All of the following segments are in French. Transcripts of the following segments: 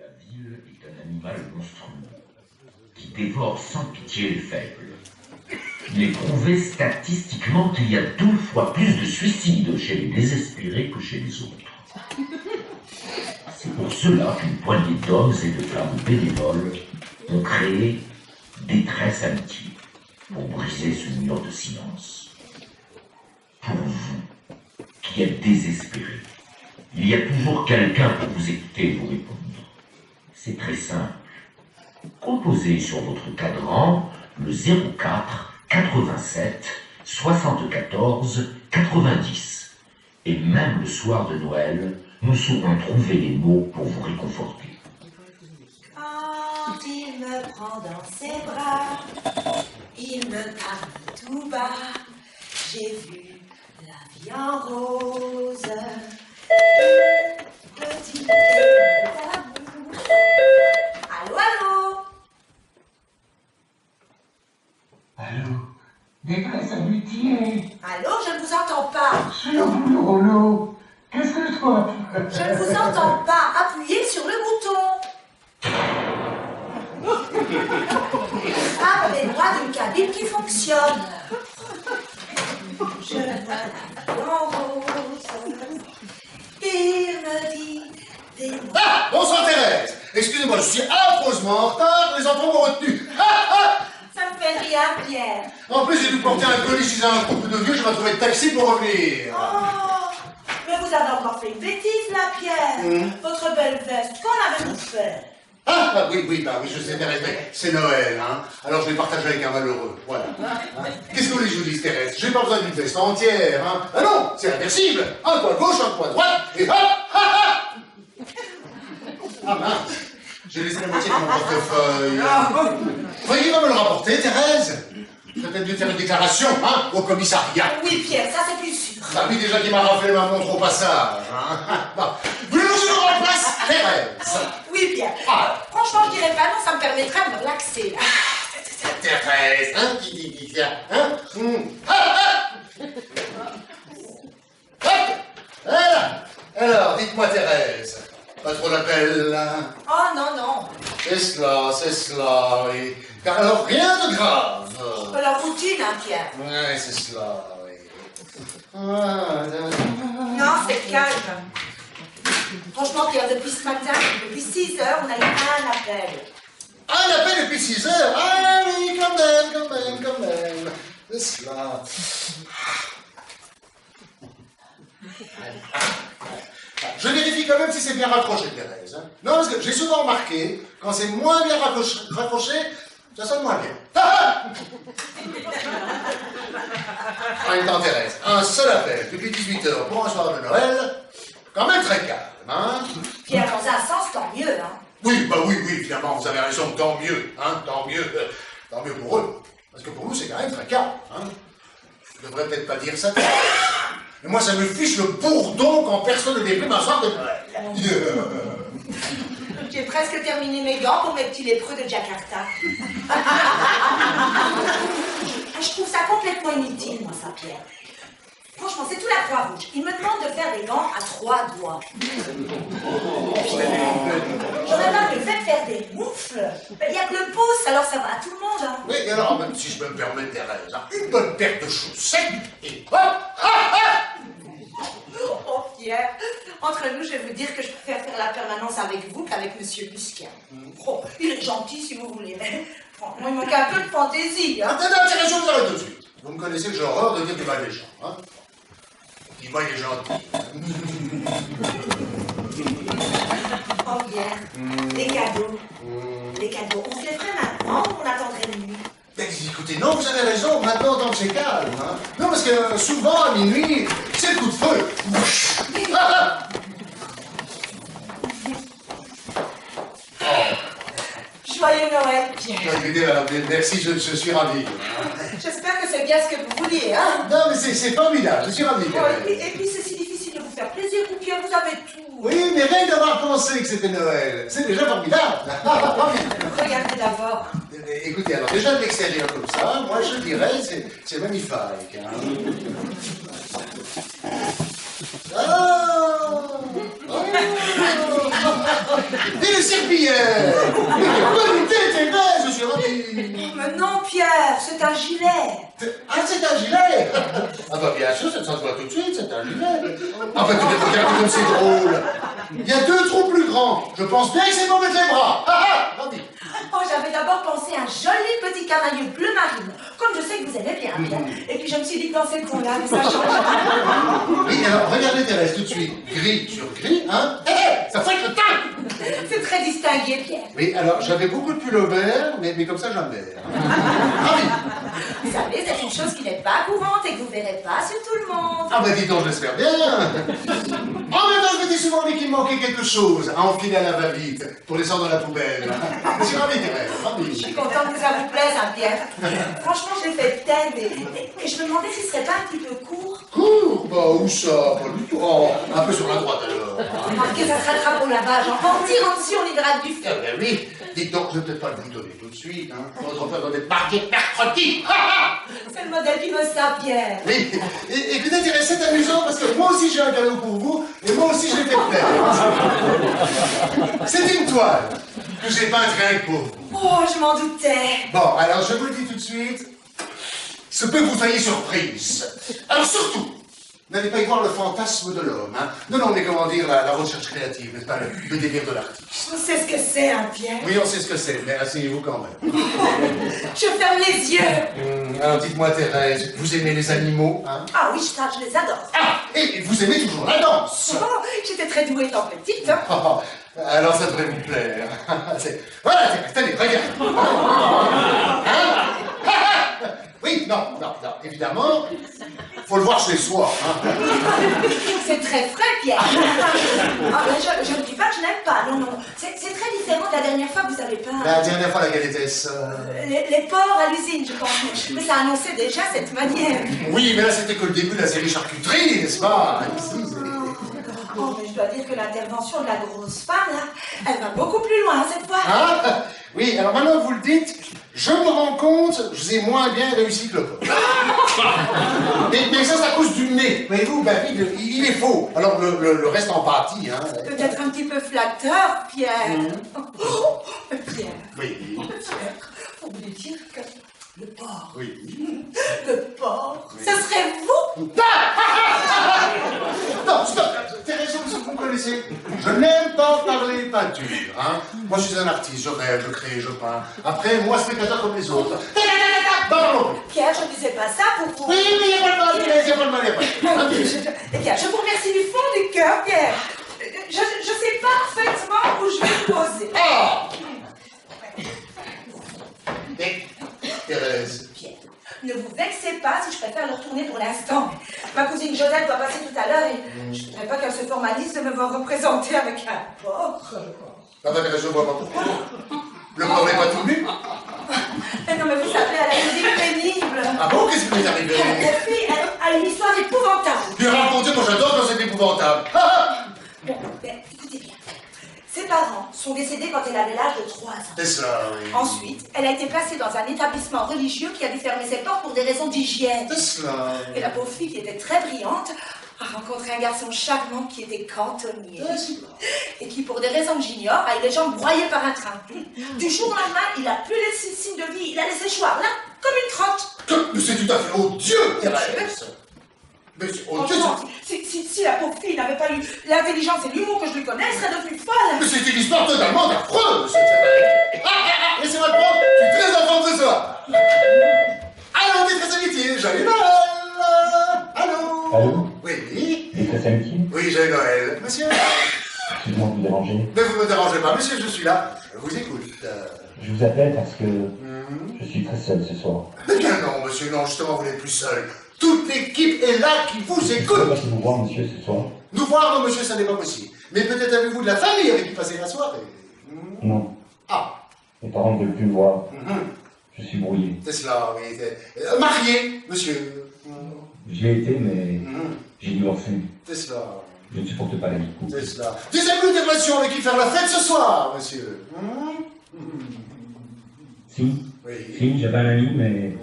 La ville est un animal monstrueux qui dévore sans pitié les faibles. Il est prouvé statistiquement qu'il y a 2 fois plus de suicides chez les désespérés que chez les autres. C'est pour cela qu'une poignée d'hommes et de femmes bénévoles ont créé Détresse Amitié pour briser ce mur de silence. Pour vous, qui êtes désespérés, il y a toujours quelqu'un pour vous écouter et vous répondre. C'est très simple. Composez sur votre cadran le 04 87 74 90. Et même le soir de Noël, nous saurons trouver les mots pour vous réconforter. Quand il me prend dans ses bras, il me parle tout bas, j'ai vu la vie en rose. Petit d'amour. Allô, allô? Allô? Détresse Amitié? Allô, je ne vous entends pas. Sur vous, Rollo. Qu'est-ce que je dois faire? Je ne vous entends pas. Appuyez sur le bouton. Appelez-moi d'une cabine qui fonctionne. Je vois en rose. Il me dit des mots. Ah! Bonsoir Thérèse! Excusez-moi, je suis affreusement en retard, les enfants m'ont retenu. Ça me fait rien, Pierre. En plus, j'ai dû porter un colis chez un couple de vieux, je vais trouver de taxi pour revenir. Oh, mais vous avez encore fait une bêtise, là, Pierre. Votre belle veste, qu'en avez-vous fait? Oui, je sais, Thérèse, mais c'est Noël, hein. Alors je l'ai partagé avec un malheureux, voilà. Qu'est-ce que vous voulez que je vous dise, Thérèse? J'ai pas besoin d'une veste entière, hein. Ah non, c'est inversible. Un coin gauche, un coin droite, et hop, Ah mince, j'ai laissé la moitié de mon portefeuille. Veuillez me le rapporter, Thérèse. Peut-être de faire une déclaration, hein, au commissariat. Oui, Pierre, ça c'est plus sûr. Ah oui, déjà qu'il m'a raflé ma montre au passage, hein. Bon. Voulez-vous que je le remplace, Thérèse? Oui, Pierre. Franchement, je dirais pas non, ça me permettrait de me relaxer, là. Thérèse, hein, qui dit ça, Voilà. Alors, dites-moi, Thérèse, pas trop la belle, hein? Oh, non. C'est cela, oui. Car alors, rien de grave. Alors, routine, hein, Pierre. Ouais, c'est cela, oui. Non, c'est calme. Franchement, Pierre, depuis ce matin, depuis 6 heures, on a eu un appel. Un appel depuis 6 heures? Ah oui, quand même. C'est cela. Je vérifie quand même si c'est bien raccroché, Thérèse. Hein. Non, parce que j'ai souvent remarqué, quand c'est moins bien raccroché, ça sonne moins bien. En même temps, Thérèse, un seul appel depuis 18 heures pour un soir de Noël, quand même très calme, hein. Pierre, dans un sens, tant mieux, hein. Oui, finalement, vous avez raison, tant mieux, hein, tant mieux pour eux. Parce que pour nous, c'est quand même très calme, hein. Je devrais peut-être pas dire ça, Thérèse. Mais moi, ça me fiche le bourdon quand personne ne déprime un soir de Noël. J'ai presque terminé mes gants pour mes petits lépreux de Jakarta. Je trouve ça complètement inutile, moi, ça, Pierre. Franchement, c'est tout la Croix-Rouge. Il me demande de faire des gants à 3 doigts. J'aurais pas le fait de faire des moufles. Il n'y a que le pouce, alors ça va à tout le monde. Hein. Oui, et alors, même si je peux me permettre, Thérèse, hein, une bonne paire de chaussettes et hop, Oh, Pierre, entre nous, je vais vous dire que je préfère faire la permanence avec vous qu'avec Monsieur Busquin. Oh, il est gentil, si vous voulez, mais franchement, il manque un peu de fantaisie. Hein. Attendez, Thérèse, je vous arrête tout de suite. Vous me connaissez que j'ai horreur de dire du mal des gens, hein. Dis-moi, il est gentil. Oh, Pierre, les cadeaux. Les cadeaux, on se les ferait maintenant ou on attendrait minuit? Ben, écoutez, non, vous avez raison, maintenant, tant que c'est calme, hein. Non, parce que souvent, à minuit, c'est le coup de feu. Joyeux Noël, Pierre. Merci, je suis ravi. J'espère que c'est bien ce que vous vouliez, hein. Non, mais c'est formidable, je suis ravi. Et puis, c'est si difficile de vous faire plaisir, vous, Pierre, vous avez tout. Oui, mais rien d'avoir pensé que c'était Noël. C'est déjà formidable. Regardez d'abord. Écoutez, alors déjà de l'extérieur comme ça, moi je dirais c'est magnifique. Hein. Et le serpillière. Bonne idée, Thérèse, je suis ravi. Mais non, Pierre, c'est un gilet. Ah, c'est un gilet. Ah bah bien sûr, ça se voit tout de suite, c'est un gilet. Ah bah tu devrais regarder comme c'est drôle. Il y a 2 trous plus grands. Je pense bien que c'est pour mettre les bras. Ah ah, ravi. Oh, j'avais d'abord pensé à un joli petit canailleux bleu marine, comme je sais que vous aimez bien, Pierre. Et puis je me suis dit, dans ces cons-là, mais ça change. Oui, alors regardez Thérèse tout de suite. Gris sur gris, hein. Ça fait le temps. C'est très distingué, Pierre. Oui, alors j'avais beaucoup de pulls au vert, mais comme ça jamais. Ravi. Vous savez, c'est une chose qui n'est pas courante et que vous verrez pas sur tout le monde. Ah bah dis donc, je l'espère bien. En même temps, je me dis souvent qu'il me manquait quelque chose à enfiler à la va-vite pour descendre dans la poubelle. Je suis ravi, Thérèse, Je ravi. suis contente que ça vous plaise, hein, Pierre. Franchement, je l'ai fait peut-être, et je me demandais s'il serait pas un petit peu court. Cours? Bah où ça? Pas du tout. Oh, un peu sur la droite alors. Remarquez, ça se rattrape au lavage. En tirant dessus, on hydrate du Ah feu. ben oui. Dites donc, je vais peut-être pas le vous donner tout de suite, hein. Votre frère doit être marié mercredi. C'est le modèle qui veut ça, Pierre. Oui. Et écoutez, Thérèse, c'est amusant parce que moi aussi j'ai un cadeau pour vous et moi aussi je l'ai fait plaire. C'est une toile que j'ai peinte rien que pour vous. Oh, je m'en doutais. Bon, alors je vous le dis tout de suite, ce peut vous faillir surprise. Alors surtout, n'allez pas y voir le fantasme de l'homme, hein. Non, non, mais comment dire, la recherche créative, n'est-ce pas, le délire de l'artiste. On sait ce que c'est, hein, Pierre. Oui, on sait ce que c'est, mais asseyez-vous quand même. Je ferme les yeux. Alors dites-moi, Thérèse, vous aimez les animaux, hein? Ah oui, ça, je les adore. Ah, et vous aimez toujours la danse. Oh, j'étais très douée étant petite. Hein. Oh, alors ça devrait vous plaire. Voilà, Thérèse, tenez, regarde. Hein? Oui, non, évidemment, faut le voir chez soi. Hein. C'est très frais, Pierre. Ah, mais je ne dis pas que je n'aime pas, non, non. C'est très différent de la dernière fois que vous avez peint. La dernière fois, laquelle était-ce? Les porcs à l'usine, je pense. Mais ça annonçait déjà cette manière. Oui, mais là, c'était que le début de la série charcuterie, n'est-ce pas? Ici, Oh, mais je dois dire que l'intervention de la grosse femme, là, elle va beaucoup plus loin cette fois. hein? Oui, alors maintenant que vous le dites, je me rends compte, je vous ai moins bien réussi que le pote. mais ça, c'est à cause du nez. Voyez-vous, ben, il est faux. Alors, le reste en pâtit, hein. Peut-être un petit peu flatteur, Pierre. Oh, Pierre. Oui. Pierre, faut lui dire que le porc. Oui. Le porc. Oui. Ça serait vous? Non, stop. Thérèse, vous me connaissez. Je n'aime pas parler peinture, hein. Moi, je suis un artiste, je rêve, je crée, je peins. Après, moi, spectateur comme les autres. Pierre, je ne disais pas ça pour vous. Oui, mais il n'y a pas de mal, Thérèse, il n'y a pas de mal, il n'y a pas de mal. Pierre, je vous remercie du fond du cœur, Pierre. Je sais parfaitement où je vais me poser. Ah! Thérèse. Pierre, ne vous vexez pas si je préfère le retourner pour l'instant. Ma cousine Josette doit passer tout à l'heure et je ne voudrais pas qu'elle se formalise de me voir représenter avec un porc. Ah bah, Thérèse, je ne vois pas pourquoi. Le porc n'est pas tout nu. Mais non, mais vous savez, elle a une vie pénible. Ah bon, qu'est-ce qui m'est arrivé? La fille, elle a une histoire épouvantable. Lui raconter, moi j'adore quand c'est épouvantable. Bon, écoutez bien. Ses parents sont décédés quand elle avait l'âge de 3 ans. C'est ça, oui. Ensuite, elle a été placée dans un établissement religieux qui a dû fermer ses portes pour des raisons d'hygiène. C'est cela. Et la pauvre fille, qui était très brillante, a rencontré un garçon charmant qui était cantonnier. Et qui, pour des raisons que j'ignore, a eu les jambes broyées par un train. Du jour au lendemain, il n'a plus laissé signe de vie. Il a laissé choir, là, comme une crotte. Mais c'est tout à fait odieux, Thérèse. Mais c'est odieux. Si la pauvre fille n'avait pas eu l'intelligence et l'humour que je lui connais, elle serait devenue folle. Mais c'est une histoire totalement affreuse. Laissez-moi le prendre, je suis très en forme ce soir. Allô, des très amitiés, joyeux Noël. Allô. Allô? Oui. Des très amitiés? Oui, joyeux Noël. Monsieur. Excusez-moi de vous déranger. Ne vous me dérangez pas, monsieur, je suis là. Je vous écoute. Je vous appelle parce que je suis très seul ce soir. Mais bien non, monsieur, non, justement, vous n'êtes plus seul. Toute l'équipe est là qui vous Je écoute. peux pas vous voir, monsieur, ce soir? Nous voir, non, monsieur, ça n'est pas possible. Mais peut-être avez-vous de la famille avec qui passer la soirée. Non. Ah. Mes parents ne veulent plus me voir. Je suis brouillé. C'est cela, oui. Marié, monsieur. J'y ai été, mais j'ai divorcé. C'est cela. Je ne supporte pas la vie de couple. C'est cela. Des amis ou des relations avec qui faire la fête ce soir, monsieur. Si. Oui. Si, j'avais un ami, mais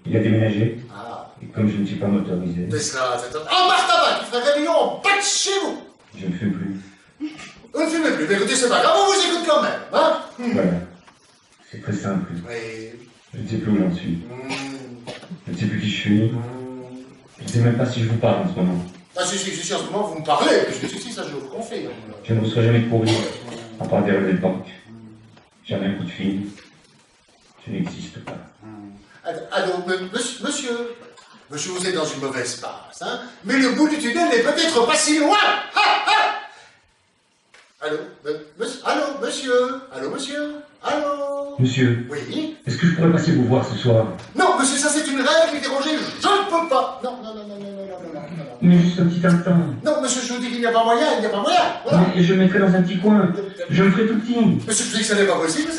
il a déménagé. Ah. Et comme je ne suis pas motorisé, C'est cela, c'est ça. Oh, Martha, qui ferait réunion en bas de chez vous. je ne fume plus. Vous ne fumez plus, mais écoutez, c'est pas grave, on vous écoute quand même, hein? Voilà. C'est très simple. Oui. Je ne sais plus où j'en suis. Je ne sais plus qui je suis. Je ne sais même pas si je vous parle en ce moment. Ah si, en ce moment, vous me parlez, si, ça je vous confirme. Je ne reçois jamais de courrier, à part des relevés de banque. Jamais un coup de fil. Je n'existe pas. Alors, monsieur, vous êtes dans une mauvaise passe, hein? Mais le bout du tunnel n'est peut-être pas si loin! Allô, monsieur? Monsieur, Oui? est-ce que je pourrais passer vous voir ce soir? Non, monsieur, ça c'est une règle dérogée, je ne peux pas! Non. Mais juste un petit instant. Non, monsieur, je vous dis qu'il n'y a pas moyen, voilà. Mais je me mettrai dans un petit coin. Je me ferai tout petit. Monsieur, je dis que ça n'est pas possible,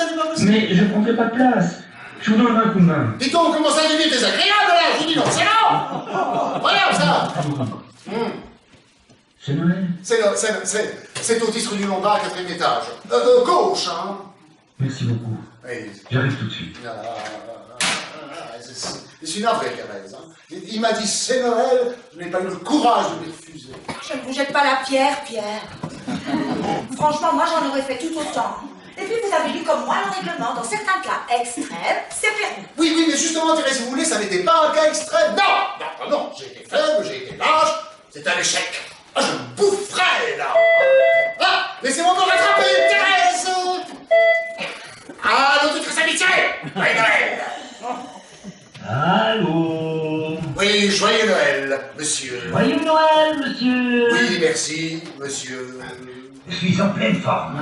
Mais je ne prendrai pas de place. Je vous donnerai un coup de main. Dis donc, comment ça devient désagréable là? Je vous dis non, c'est non! Voilà, ça! C'est Noël. C'est au 10 rue du Lombard, 4e étage. Gauche, hein? Merci beaucoup. Oui. J'arrive tout de suite. Je suis navré, Thérèse. Hein. Il m'a dit c'est Noël, je n'ai pas eu le courage de lui refuser. Je ne vous jette pas la pierre, Pierre. Franchement, moi j'en aurais fait tout autant. Et puis vous avez lu comme moi le règlement, dans certains cas extrêmes, c'est permis. Oui, mais justement, Thérèse, si vous voulez, ça n'était pas un cas extrême. Non, j'ai été faible, j'ai été lâche, c'est un échec. Ah, je me boufferais, là. Ah, laissez-moi me rattraper, Thérèse. Ah, notre très amitié. Joyeux Noël. Allô? Oui, joyeux Noël, monsieur. Joyeux Noël, monsieur. Oui, merci, monsieur. Je suis en pleine forme.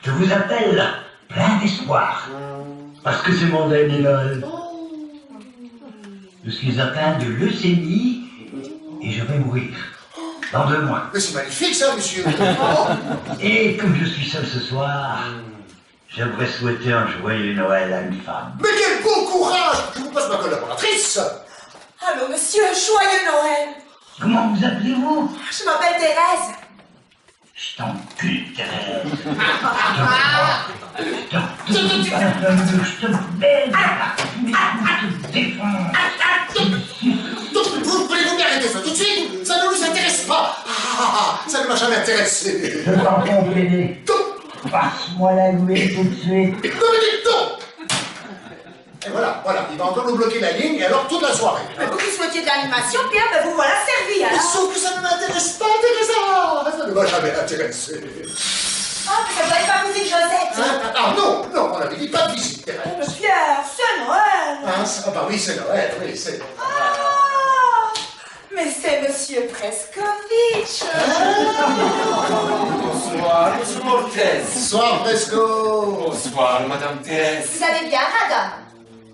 Je vous appelle plein d'espoir. Parce que c'est mon dernier Noël. Je suis atteint de leucémie et je vais mourir dans 2 mois. Mais c'est magnifique ça, monsieur. Et comme je suis seul ce soir, j'aimerais souhaiter un joyeux Noël à une femme. Mais quel beau courage! Je vous passe ma collaboratrice. Allô, monsieur, joyeux Noël. Comment vous appelez-vous? Je m'appelle Thérèse. Je t'encule, Thérèse. Je te baise, je te défends. Vous voulez-vous bien arrêter ça tout de suite? Ça ne nous intéresse pas. Ça ne m'a jamais intéressé. Je t'en prie, passe-moi la louette tout de suite. Non, mais dites donc! Et voilà, il va encore nous bloquer la ligne, et alors toute la soirée. Vous qui souhaitiez de l'animation, Pierre, ben vous voilà servi, Mais alors. sauf que ça ne m'intéresse pas, Teresa! Ça ne m'a jamais intéressé. Ah, mais ça doit pas visite Josette. Non, on avait dit pas de visite, Thérèse. Mais Pierre, c'est Noël. Bah oui, c'est Noël, oui, c'est Noël. Ah, mais c'est monsieur Preskovitch. Bonsoir, monsieur Mortez. Bonsoir, Fresco. Bonsoir, madame Thérèse. Vous allez bien, madame?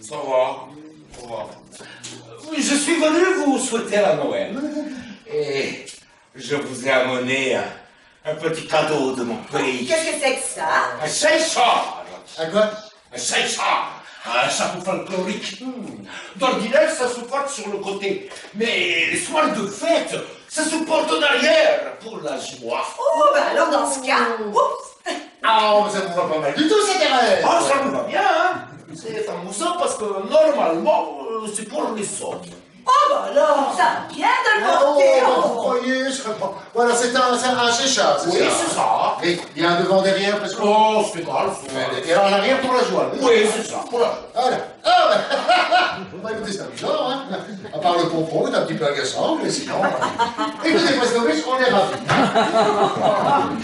Ça va. Oui, je suis venu vous souhaiter la Noël. Et je vous ai amené un petit cadeau de mon pays. Qu'est-ce que c'est que ça? Un Seychard. À quoi? Un Seychard. Un chapeau folklorique. D'ordinaire, ça se porte sur le côté. Mais les soirs de fête, ça se porte en arrière pour la joie. Oh, ben alors dans ce cas, oups. Ah, ça vous va pas mal du tout, ça, Thérèse. Ah, ça me va bien, hein. C'est amusant parce que normalement, c'est pour les autres. Oh, ben alors, ça va bien de le porter. Vous croyez, je comprends. Voilà, c'est un Seychard, c'est ça? Oui, c'est ça. Et il y a un devant derrière, parce que... Oh, c'est égal. Et alors, en arrière pour la joie. Oui, c'est ça, pour la joie. Voilà. Ah, bah, écoutez, c'est amusant, hein. À part le pompon, c'est un petit peu agaçant, mais sinon... Écoutez, Preskovitch, on est ravis.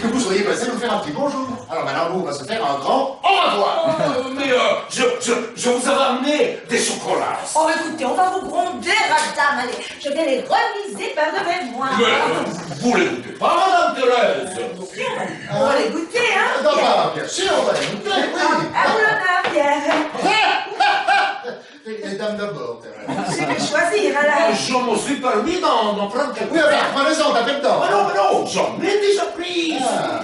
Que vous soyez passé nous faire un petit bonjour. Alors maintenant, nous, on va se faire un grand au revoir. Mais je vous avais amené des chocolats. Oh, écoutez, on va vous gronder, madame. Allez, je vais les remiser par devant moi. Mais vous les goûtez pas, madame Thérèse? On va les goûter, hein? Non, bah, bien sûr, on va les goûter, oui. À vous l'honneur, Pierre. Les dames d'abord, Thérèse. Je vais choisir, alors. Je me suis permis d'en prendre quelques. Oui, enfin, prenez-en, tapez dedans. Ah non, mais non, j'en ai déjà pris. Ah.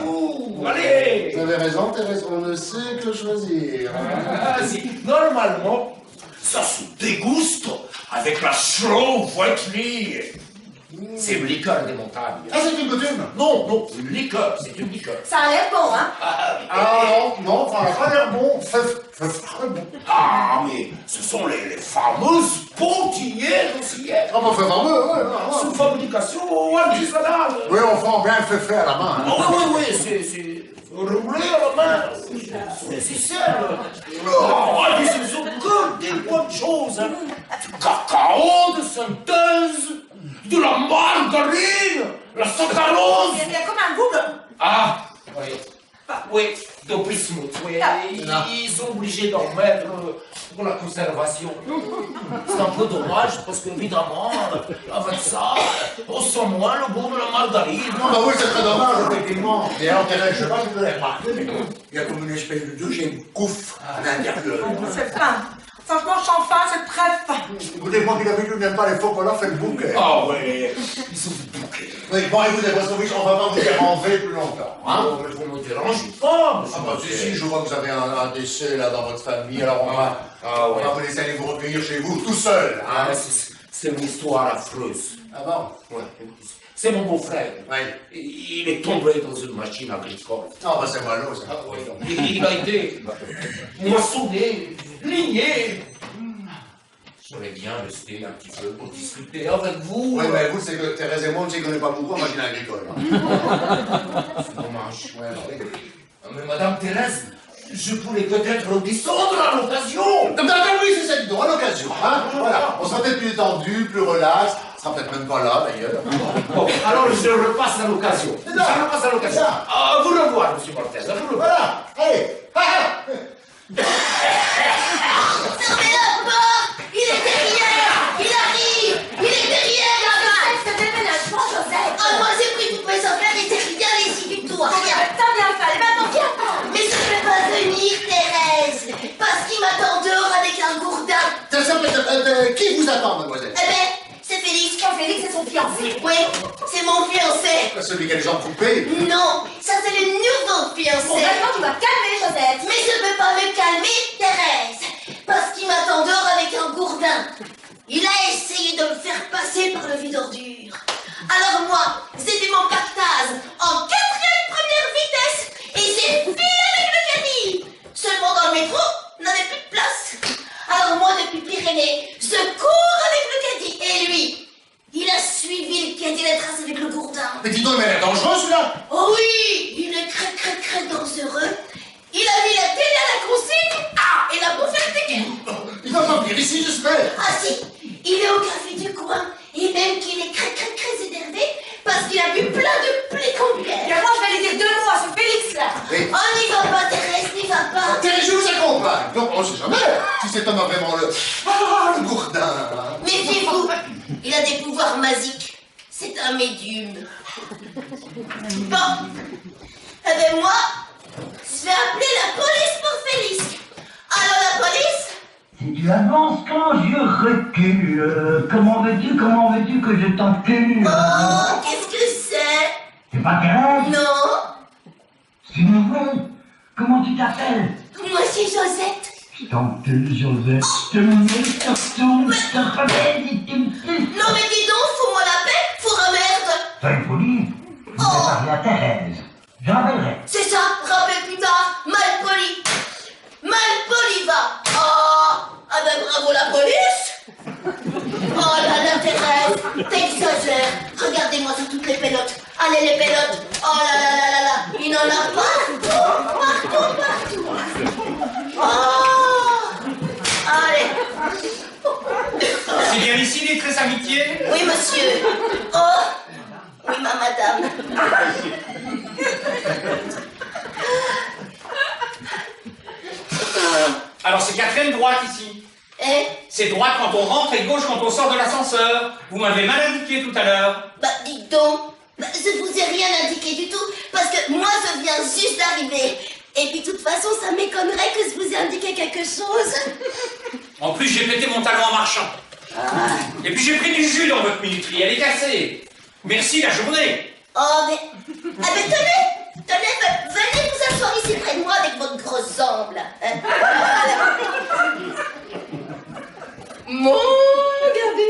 Allez. Vous avez raison, Thérèse, on ne sait que choisir. Ah, si, normalement, ça se déguste avec la chaude white tea. C'est une liqueur des montagnes. Ah, c'est une coutume? Non, non, une liqueur, c'est une liqueur. Ça a l'air bon, hein? Ah non, ça n'a pas l'air bon. C'est très bon. Ah, mais ce sont les fameuses pontillères aussi. Ah, bah, c'est fameux, ouais. Sous fabrication artisanale. Oui, on fait bien le fait à la main. Hein. Oui, c'est roulé à la main. C'est ficelle. Oh, et puis ce sont que des bonnes choses. Hein. Du cacao de synthèse, de la margarine, la saccharose. Il y a comme un goût. Ah, oui. Oui, de bismuth, oui. Ils sont obligés d'en mettre pour la conservation. C'est un peu dommage parce qu'évidemment, avec ça, on sent moins le goût de la margarine. Non, bah oui, c'est très dommage, effectivement. Et alors, Thérèse, je sais pas si vous avez remarqué, mais il y a comme une espèce de deuxième couffre à l'intérieur. C'est fin. Franchement, champagne, c'est très fin. Écoutez, moi qui d'habitude n'aime pas les faux colors, fait le bouquet. Ah oui, ils sont bouquets. Oui, bon, écoutez, Vassovitch, on va pas vous déranger plus longtemps. Hein? Oh, mais vous me dérangez pas, monsieur. Ah bah si, je vois que vous avez un décès là dans votre famille, alors on va vous laisser aller vous recueillir chez vous tout seul. Hein? Ah, c'est une histoire affreuse. Ah bon? Ouais. C'est mon beau-frère. Oui. Il est tombé dans une machine agricole. Ah bah c'est malheureux, ça. Ah, oui. Il a été moissonné, ligné. J'aurais bien resté un petit peu pour discuter avec vous. Oui, mais vous, c'est que Thérèse et moi, on ne s'y connaît pas beaucoup en machine agricole. Hein? C'est dommage. Ouais, oui. Mais Madame Thérèse, je pourrais peut-être descendre à l'occasion. Oui, c'est ça, dis donc, à l'occasion. Hein? Voilà, on sera peut-être plus détendu, plus relax. On sera peut-être même pas là, d'ailleurs. Bon, alors je repasse à l'occasion. Je repasse à l'occasion. Ah, vous le voir, monsieur Cortez. Vous le voir. Voilà, allez. Fermez la porte! Il est derrière! Il arrive! Il est derrière! C'est un déménagement, Josette. Ah, moi j'ai pris toutes mes affaires et c'est rien ici du tout, rien! T'as bien fait. Maintenant, viens. Mais je ne peux pas venir, Thérèse! Parce qu'il m'attend dehors avec un gourdin! Qui vous attend, mademoiselle? Eh ben, c'est Félix! Félix, c'est son fiancé. Oui, c'est mon fiancé! Celui qui a les jambes coupées. Non, ça c'est le nouveau Bon, fiancé! maintenant, tu vas te calmer, Josette. Mais je peux pas me calmer, Thérèse! Parce qu'il m'attend dehors avec un gourdin! Il a essayé de me faire passer par le vide d'ordure. Alors moi, j'ai mis mon cactase en 4e première vitesse et j'ai filé avec le caddie. Seulement dans le métro, on n'avait plus de place. Alors moi, depuis Pyrénées, je cours avec le caddie. Et lui, il a suivi le caddie la trace avec le gourdin. Mais dis donc, mais elle est dangereux, celui-là. Oh oui, il est très dangereux. Il a mis la télé à la consigne. Ah, et la bouffé le ticket. Il va pas venir ici, j'espère. Ah si, il est au café du coin. Et même qu'il est très énervé parce qu'il a bu plein de plaies complètes. Bien, moi, je vais lui dire 2 mots à ce Félix-là. Oui. Oh, n'y va pas, Thérèse, n'y va pas. Thérèse, je vous accompagne. Donc, on sait jamais si cet homme a vraiment le gourdin. Hein. Méfiez-vous, il a des pouvoirs magiques. C'est un médium. Bon, eh ben moi, je vais appeler la police pour Félix. Alors la police? Si tu avances quand je recule, comment veux-tu que je t'encule? Oh, qu'est-ce que c'est? C'est pas Thérèse? Non, C'est nouvelle. Comment tu t'appelles? moi c'est Josette. Je t'encule, Josette. Je te mets surtout, je te rebelle et tu me suces. Non mais dis donc, fous-moi la paix, fourre merde. Sois poli. Je vais parler à Thérèse. Je rappellerai. C'est ça, rappelle plus tard, mal poli. Mal poli va. Oh, ah ben bravo la police. Oh là là, Thérèse, t'exagères. Regardez-moi sur toutes les pelotes. Allez les pelotes. Oh là là là là là, il en a partout. Oh, allez. C'est bien ici les très amitiés? Oui monsieur. Oh, oui ma madame. Alors c'est Catherine droite ici. Eh? C'est droite quand on rentre et gauche quand on sort de l'ascenseur. Vous m'avez mal indiqué tout à l'heure. Bah dites donc, je vous ai rien indiqué du tout, parce que moi je viens juste d'arriver. Et puis de toute façon, ça m'éconnerait que je vous ai indiqué quelque chose. En plus j'ai pété mon talon en marchant. Et puis j'ai pris du jus dans votre minuterie, elle est cassée. Merci la journée. Oh mais... Ah mais tenez, venez vous asseoir ici près de moi avec votre grosse jambe là. Hein. Mon Gabi.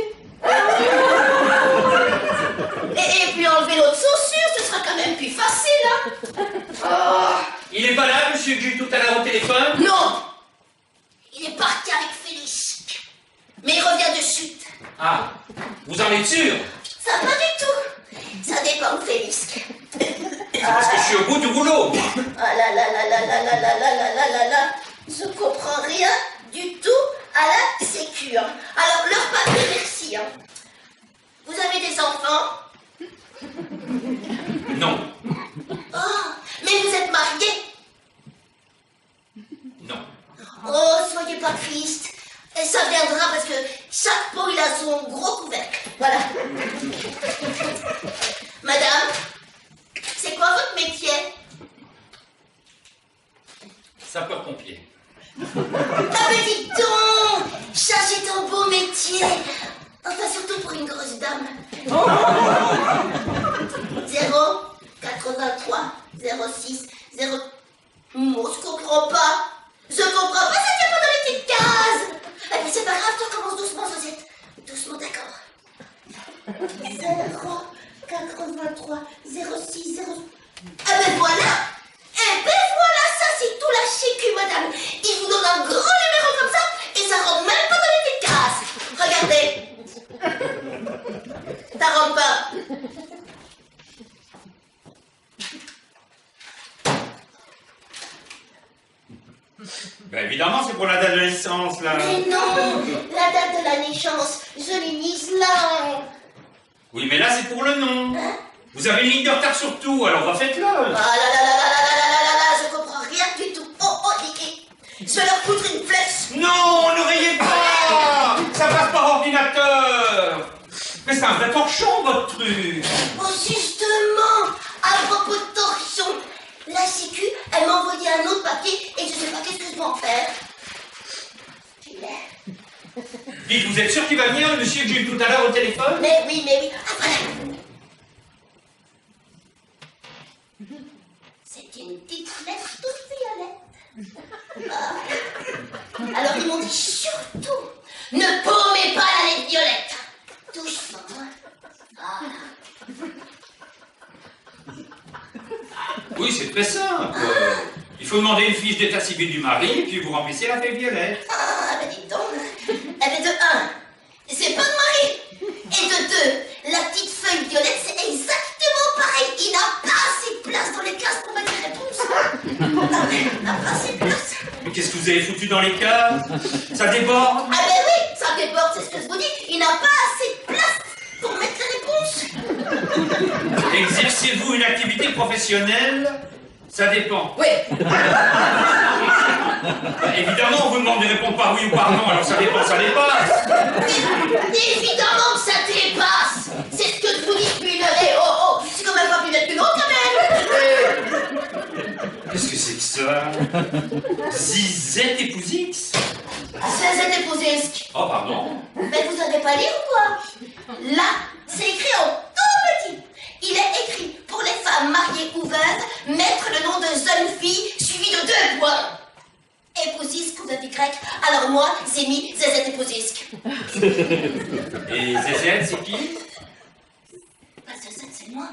Il est pas là, monsieur, que j'ai eu tout à l'heure au téléphone? Non! Il est parti avec Félix. Mais il revient de suite. Ah, vous en êtes sûr? Ça, pas du tout. Ça dépend de Félix. C'est parce que je suis au bout du rouleau, moi. Ah là là là là là là là là là là là là. Je comprends rien du tout à la sécu. Hein. Alors, leur papier, merci. Hein. Vous avez des enfants? Non. Oh, mais vous êtes mariés? Non. Oh, soyez pas triste. Et ça viendra parce que chaque pot, il a son gros couvercle. Voilà. Madame, c'est quoi votre métier? Sapeur-pompier. Ah mais dites donc, ça c'est un beau métier. Enfin surtout pour une grosse dame. 0, 83, 06, 0... Oh, je comprends pas. Je comprends pas, ça tient pas dans les petites cases. Eh bien c'est pas grave, tu recommences doucement, Sosette. Doucement, d'accord. 0, 83, 06, 0... Ah ben voilà. Eh ben voilà, ça c'est tout la sécu, madame. Il vous donne un gros numéro comme ça et ça rentre même pas dans les petites cases. Regardez. Ça rentre pas. Ben évidemment, c'est pour la date de naissance, là. Mais non, la date de la naissance, je l'ai mise là. Oui, mais là, c'est pour le nom. Hein? Vous avez une ligne de retard sur tout, alors refaites-le. Ah là là là là là là là là là, je comprends rien du tout. Oh, oh, je vais leur foutre une flèche. Non, ne riez pas. Ça passe par ordinateur. Mais c'est un vrai torchon, votre truc. Oh, justement, à propos de torchon, la sécu, elle m'a envoyé un autre papier et je sais pas qu'est-ce que je vais en faire. Dites, vous êtes sûr qu'il va venir, le monsieur que j'ai eu tout à l'heure au téléphone? Mais oui, mais oui. Ah, voilà. C'est une petite flèche toute violette. Ah. Alors ils m'ont dit surtout, ne paumez pas la lettre violette. Doucement. Ah. Oui, c'est très simple. Il faut demander une fiche d'état civil du mari, et puis vous remplissez la feuille violette. Ah, ben dites donc. Eh ben de 1, c'est pas de mari. Et de 2, la petite feuille violette, c'est exactement pareil. Il n'a pas assez de place dans les cases pour mettre les réponses. Non, mais il n'a pas assez de place. Mais qu'est-ce que vous avez foutu dans les cases? Ça déborde? Ah ben oui, ça déborde, c'est ce que je vous dis. Il n'a pas assez de place pour mettre les réponses. Exercez-vous une activité professionnelle? Ça dépend. Oui. Évidemment, on vous demande de répondre par oui ou par non, alors ça dépend, ça dépasse. Évidemment que ça dépasse. C'est ce que je vous dis depuis une heure. Eh, oh, c'est quand même pas plus net que l'autre, quand même. Qu'est-ce que c'est que ça? Zizette épousix? C'est déposé. Oh, pardon. Mais vous savez pas lire ou quoi? Là, c'est écrit en tout petit. Il est écrit pour les femmes mariées ou veuves, mettre le nom de jeune fille suivi de 2 points. Épousisque ou de Y. Alors moi, j'ai mis Zézette épousisque. Et Zézette, c'est qui? Bah, Zézette, c'est moi.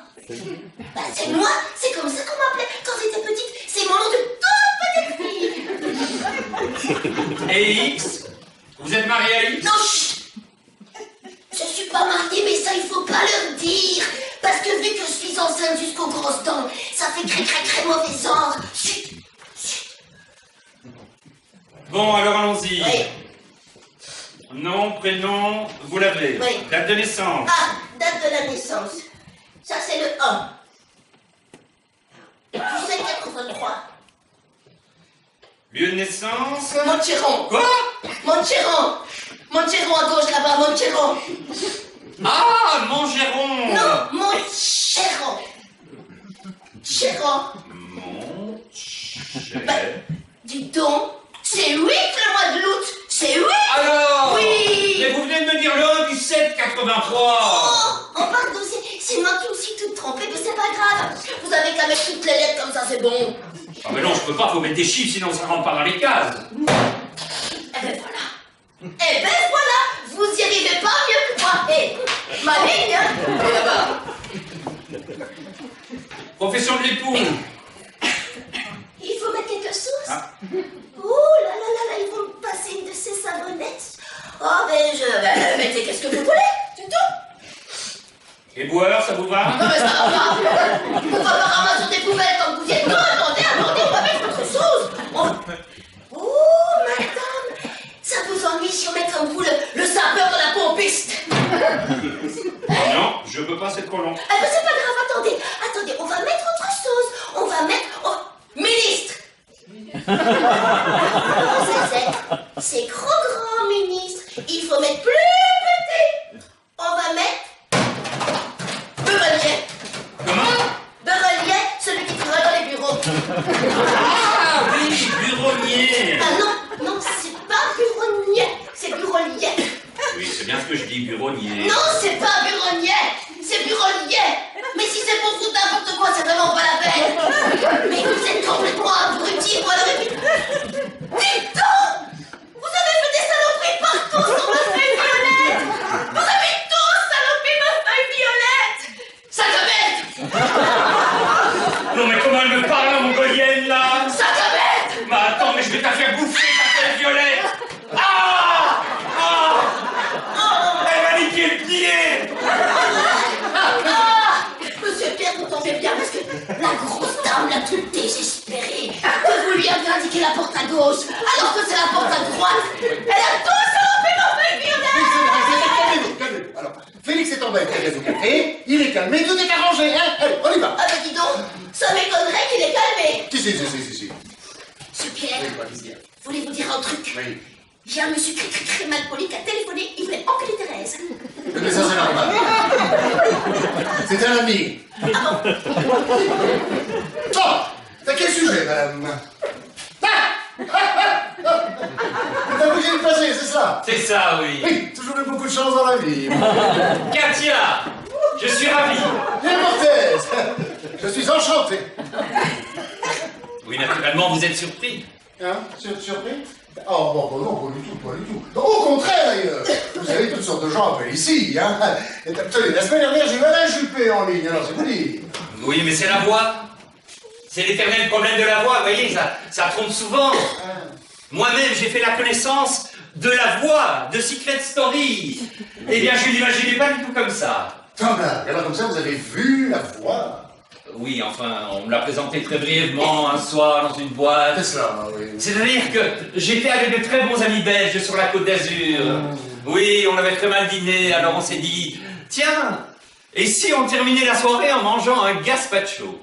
Bah, c'est moi. C'est comme ça qu'on m'appelait quand j'étais petite. C'est mon nom de toute petite fille. Et X? Vous êtes marié à X? Non, chut. Je suis pas mariée, mais ça, il faut pas leur dire. Parce que vu que je suis enceinte jusqu'aux grosses dents, ça fait très mauvais genre. Chut. Chut. Bon, alors allons-y. Oui. Nom, prénom, vous l'avez. Oui. Date de naissance. Ah, date de la naissance. Ça, c'est le 1. Tu sais, 83. Lieu de naissance? Montchéron. Quoi? Montchéron. Montchéron à gauche, là-bas, Montchéron. Ah, Montgeron. Non, Montchéron. Chéron. Bah, dis donc, c'est 8 le mois de l'août. C'est 8. Alors? Oui. Mais vous venez de me dire le 1 du 7 83. Oh, pardon, c'est moi qui me suis toute trompée, mais c'est pas grave. Vous avez qu'à mettre toutes les lettres comme ça, c'est bon. Ah mais non, je peux pas, faut mettre des chiffres, sinon ça rentre pas dans les cases. Eh ben voilà. Eh ben voilà, vous y arrivez pas mieux que moi. Eh, ma ligne, hein. Et là-bas. Profession de l'époux. Il faut va? Non mais ça va pas. On va pas ramasser des poubelles comme vous y êtes. Non, attendez, on va mettre autre chose. Oh, madame, ça vous ennuie si on met comme vous le sapeur de la pompiste? Non, je peux pas, c'est trop long. Ah ben c'est pas grave, attendez, on va mettre autre chose. On va mettre... ministre. C'est grand ministre. Il faut mettre plus petit. On va mettre... Beurelier. Comment? Beurelier, celui qui travaille dans les bureaux. Ah oui, bureaulier. Ah non, c'est pas bureaulier, c'est bureaulier. Oui, c'est bien ce que je dis, bureaulier. Non, c'est pas bureaulier, c'est bureaulier. Mais si c'est pour foutre n'importe quoi, c'est vraiment pas la peine. Mais vous êtes complètement abrutis, voilà. Dites donc, vous avez fait des saloperies partout sur ma feuille violette. Vous avez tous salopé ma feuille violette. Ça te bête. Non mais comment elle me parle en mongolienne là? Ça te bête. Mais attends, mais je vais te la faire bouffer ta feuille violette. Elle m'a niqué le pied. Monsieur Pierre, vous tombez bien parce que la grosse dame l'a toute désespérée que vous lui avez indiqué la porte à gauche alors que c'est la porte à droite. Elle a tout salopé ma feuille violette. Calmez-vous. Alors, Félix est en bas avec Thérèse au café, il est calmé, tout est arrangé, hein? Allez, on y va. Ah bah dis donc, ça m'étonnerait qu'il ait calmé. Si. Monsieur Pierre, Oui, quoi, qu'est-ce qu'il y a? voulez-vous dire un truc? Oui. J'ai un monsieur très mal poli qui a téléphoné, il voulait enculer Thérèse. Mais ça, c'est normal. C'est un ami. Ah bon? Bon, c'est quel sujet, madame? Vous avez bougé le passé, c'est ça? C'est ça, oui. Oui, toujours eu beaucoup de chance dans la vie. Katia, je suis ravi. Bien Mortaise, je suis enchanté. Oui, naturellement, vous êtes surpris. Hein? Surpris? Oh, bon, non, pas du tout. Au contraire, d'ailleurs. Vous savez, toutes sortes de gens appellent ici, hein. Et tenez, la semaine dernière, j'ai eu Alain Juppé en ligne, alors c'est vous dire. Oui, mais c'est la voix. C'est l'éternel problème de la voix, vous voyez, ça trompe souvent. Moi-même, j'ai fait la connaissance de la voix de Secret Story. Eh bien, je ne l'imaginais pas du tout comme ça. Alors comme ça, vous avez vu la voix? Oui, enfin, on me l'a présenté très brièvement un soir dans une boîte. C'est cela, oui. C'est-à-dire que j'étais avec de très bons amis belges sur la Côte d'Azur. Oui, on avait très mal dîné, alors on s'est dit, tiens, et si on terminait la soirée en mangeant un gazpacho?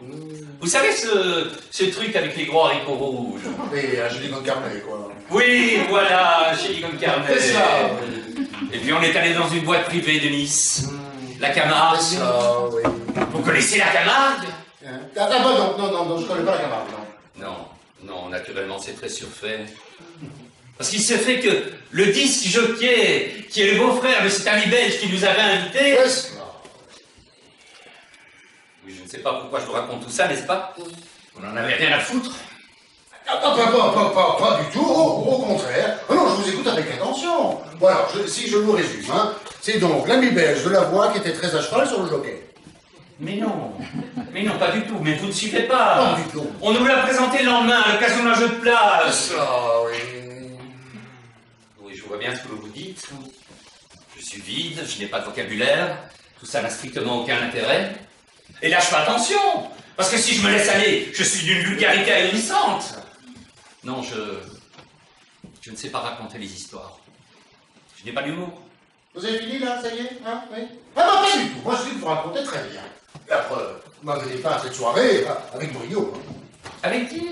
Vous savez ce truc avec les gros haricots rouges? Et un joli carnet, quoi. Oui, voilà, chez Ligon Carnet. C'est ça, oui. Et puis on est allé dans une boîte privée de Nice, la Camargue. C'est ça, oui. Vous connaissez la Camargue? Ah bah non, je connais pas la Camargue, non. Non, naturellement c'est très surfait. Parce qu'il se fait que le disque jockey, qui est le beau-frère de cet ami belge qui nous avait invités... Yes. Oui, je ne sais pas pourquoi je vous raconte tout ça, n'est-ce pas? On en avait rien à foutre. Pas du tout, au contraire. Non, je vous écoute avec attention. Bon alors, si je vous résume, hein, c'est donc l'ami belge de la voix qui était très à cheval sur le jockey. Mais non, pas du tout, mais vous ne suivez pas. Pas du tout. On nous l'a présenté le lendemain à l'occasion d'un jeu de plage. Ça, oui. Oui, je vois bien ce que vous dites. Je suis vide, je n'ai pas de vocabulaire, tout ça n'a strictement aucun intérêt. Et là, je fais attention, parce que si je me laisse aller, je suis d'une vulgarité ahurissante. Non, je ne sais pas raconter les histoires. Je n'ai pas d'humour. Vous avez fini là, ça y est, hein? Oui. Ah non, pas du tout. Moi, je dis que vous racontez très bien. La preuve, vous m'avez pas à cette soirée avec Brio. Hein. Avec qui?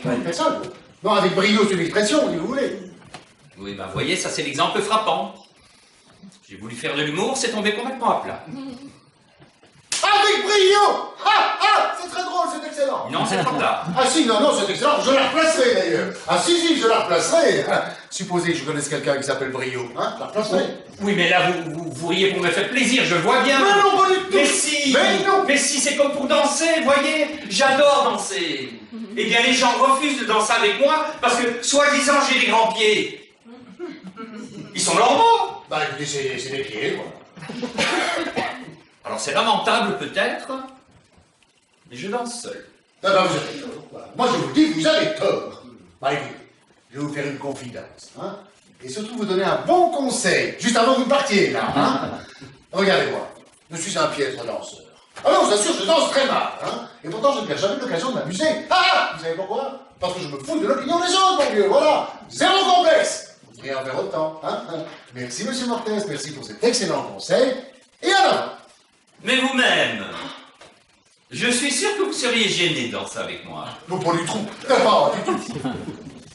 Avec personne. Non, avec Brio, c'est une expression, si vous voulez. Oui, ben voyez, ça c'est l'exemple frappant. J'ai voulu faire de l'humour, c'est tombé complètement à plat. Avec Brio! C'est très drôle, c'est excellent. Non, c'est trop tard. Ah si, non, c'est excellent. Je la replacerai d'ailleurs. Ah si, je la replacerai. Supposez que je connaisse quelqu'un qui s'appelle Brio, hein? Je la replacerai. Oui, mais là, vous riez pour me faire plaisir, je le vois bien. Mais non, pas du tout. Mais si, mais si, c'est comme pour danser, voyez. J'adore danser. Eh bien, les gens refusent de danser avec moi parce que, soi-disant, j'ai des grands pieds. Ils sont normaux. Bah écoutez, c'est des pieds, quoi. Alors, c'est lamentable, peut-être, mais je danse seul. Ah bah vous avez tort. Voilà. Moi, je vous dis, vous avez tort. Bah écoutez, je vais vous faire une confidence, hein, et surtout vous donner un bon conseil, juste avant que vous partiez, là, hein. Regardez-moi, je suis un piètre danseur. Ah non, je vous assure, je danse très mal, hein. Et pourtant, je ne perds jamais l'occasion de m'amuser. Ah, vous savez pourquoi? Parce que je me fous de l'opinion des autres, mon Dieu, voilà. Zéro complexe. Vous devriez en faire autant, hein. Merci, monsieur Mortez, merci pour cet excellent conseil. Et alors? Mais vous-même, je suis sûr que vous seriez gêné de danser avec moi. Non, pas du tout. Pas du tout.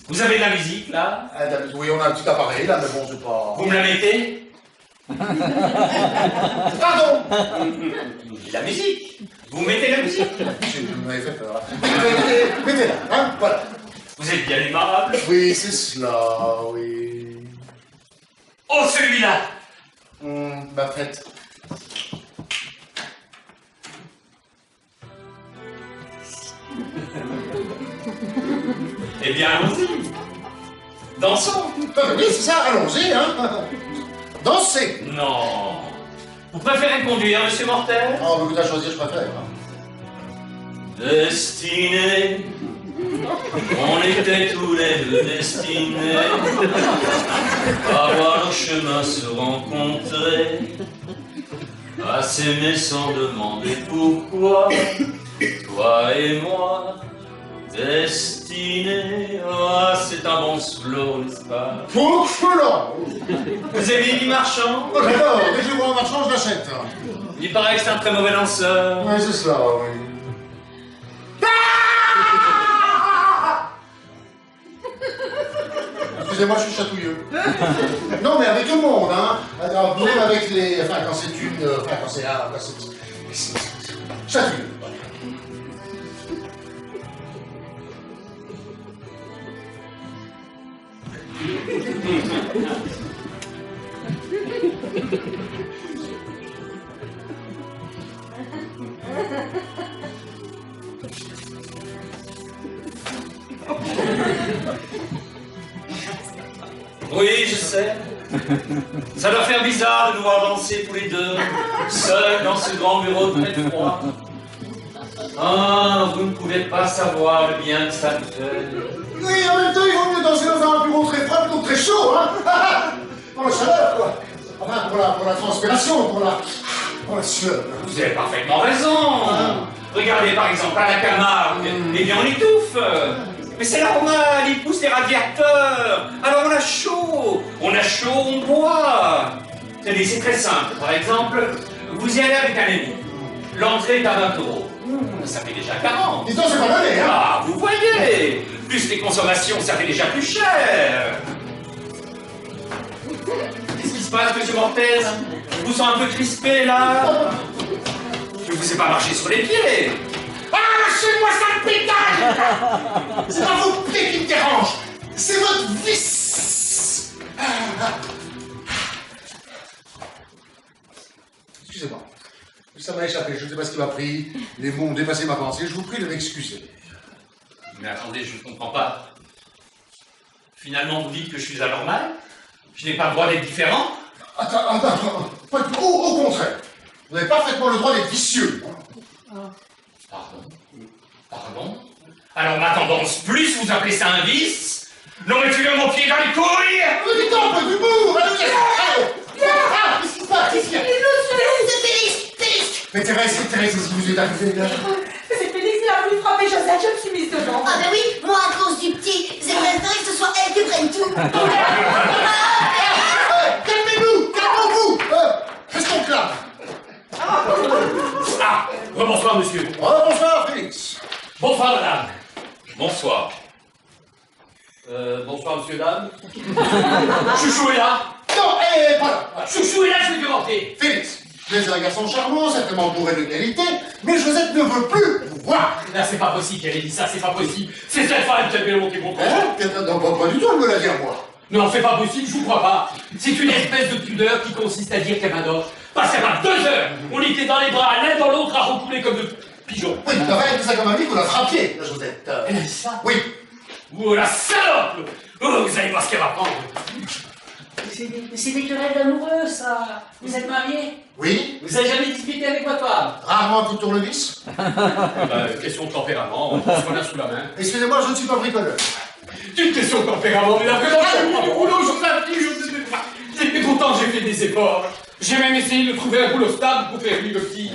Vous avez de la musique, là? Oui, on a un petit appareil, là, mais bon, c'est pas... Vous me la mettez? Pardon. La musique. Vous mettez la musique. Vous m'avez fait peur. Mettez-la, hein, voilà. Vous êtes bien aimable. Oui, c'est cela, oui. Oh, celui-là. Ma fête. Eh bien, allons-y. Dansons. Oui, c'est ça, allons-y, hein. Dansez. Non. Vous préférez me conduire, monsieur Mortel? Oh, vous à choisir, je préfère. Hein. Destinés, on était tous les deux destinés à voir nos chemins se rencontrer, à s'aimer sans demander pourquoi, toi et moi, destinés. Ah, c'est un bon slow, n'est-ce pas? Excellent. Vous aimez Guy Marchand? Oh, j'adore, dès que je vois un marchand, je l'achète. Il paraît que c'est un très mauvais danseur. Oui, c'est cela, oui. Excusez-moi, je suis chatouilleux. Non, mais avec tout le monde, hein. Alors, même avec les... Enfin, quand c'est une... Enfin, quand c'est un... Chatouilleux. Oui, je sais. Ça doit faire bizarre de nous voir danser tous les deux, seuls dans ce grand bureau très froid. Ah, vous ne pouvez pas savoir le bien que ça me fait. Oui, en même temps, il vaut mieux danser dans un bureau très froid plutôt que très chaud, hein. Pour la chaleur, quoi. Enfin, pour la transpiration, pour la sueur. Vous avez parfaitement raison. Regardez par exemple à la Camargue, eh bien on étouffe. Mais c'est normal, ils poussent les radiateurs. Alors on a chaud, on boit. Tenez, c'est très simple. Par exemple, vous y allez avec un ami. L'entrée est à 20 €. Ça fait déjà 40. Dis donc, c'est pas donné, hein. Ah, vous voyez. Plus les consommations, ça fait déjà plus cher. Qu'est-ce qui se passe, monsieur Mortez? Je vous sens un peu crispé, là. Je vous ai pas marché sur les pieds. Ah, lâchez-moi ça, le pétale. C'est pas vos pieds qui me dérangent. C'est votre vis. Excusez-moi. Ça m'a échappé, je ne sais pas ce qui m'a pris. Les mots ont dépassé ma pensée, je vous prie de m'excuser. Mais attendez, je ne comprends pas. Finalement, vous dites que je suis anormal? Je n'ai pas le droit d'être différent? Attends. Pas du tout. Au contraire. Vous avez parfaitement le droit d'être vicieux. Pardon? Alors ma tendance plus, vous appelez ça un vice? Non mais tu veux mon pied dans les couilles? Dis donc, un peu d'humour. Allez. Qu'est-ce qui se passe? Qu'est-ce qu'il y a? C'est Félix. Mais Thérèse, qu'est-ce qui vous est arrivé là? C'est Félix qui a voulu frapper Josette, je me suis mise devant. Ah ben oui, moi à cause du petit, j'ai préféré que ce soit elle qui prenne tout. Calmez-vous. Restons calmes. Ah, bonsoir, monsieur. Bonsoir, Félix. Bonsoir, madame. Bonsoir. Bonsoir, monsieur, dame. Chouchou est là. Non, voilà. Chouchou est là, je vais demander. Félix, vous êtes un garçon charmant, certainement bourré de qualité, mais Josette ne veut plus vous voir. Là, c'est pas possible qu'elle ait dit ça, c'est pas possible. C'est cette femme qui a fait monter mon compte. Non, pas du tout, elle me l'a dit à moi. Non, c'est pas possible, je vous crois pas. C'est une espèce de pudeur qui consiste à dire qu'elle m'adore. Passez à 2 heures, on était dans les bras, l'un dans l'autre, à recouler comme de pigeons. Oui, la reine de ça comme ami, vous la frappiez, la Josette. Elle a dit ça? Oui. Oh, la salope! Oh, vous allez voir ce qu'elle va prendre. C'est des querelles d'amoureux, ça. Vous êtes mariés? Oui. Vous avez jamais discuté avec votre femme? Rarement un coup de tournevis. Question de tempérament, on se connaît sous la main. Excusez-moi, je ne suis pas bricoleur. C'est une question de tempérament, mais la vraiment, je vous afflige, et pourtant j'ai fait des efforts. J'ai même essayé de trouver un boulot stable pour faire vivre le petit.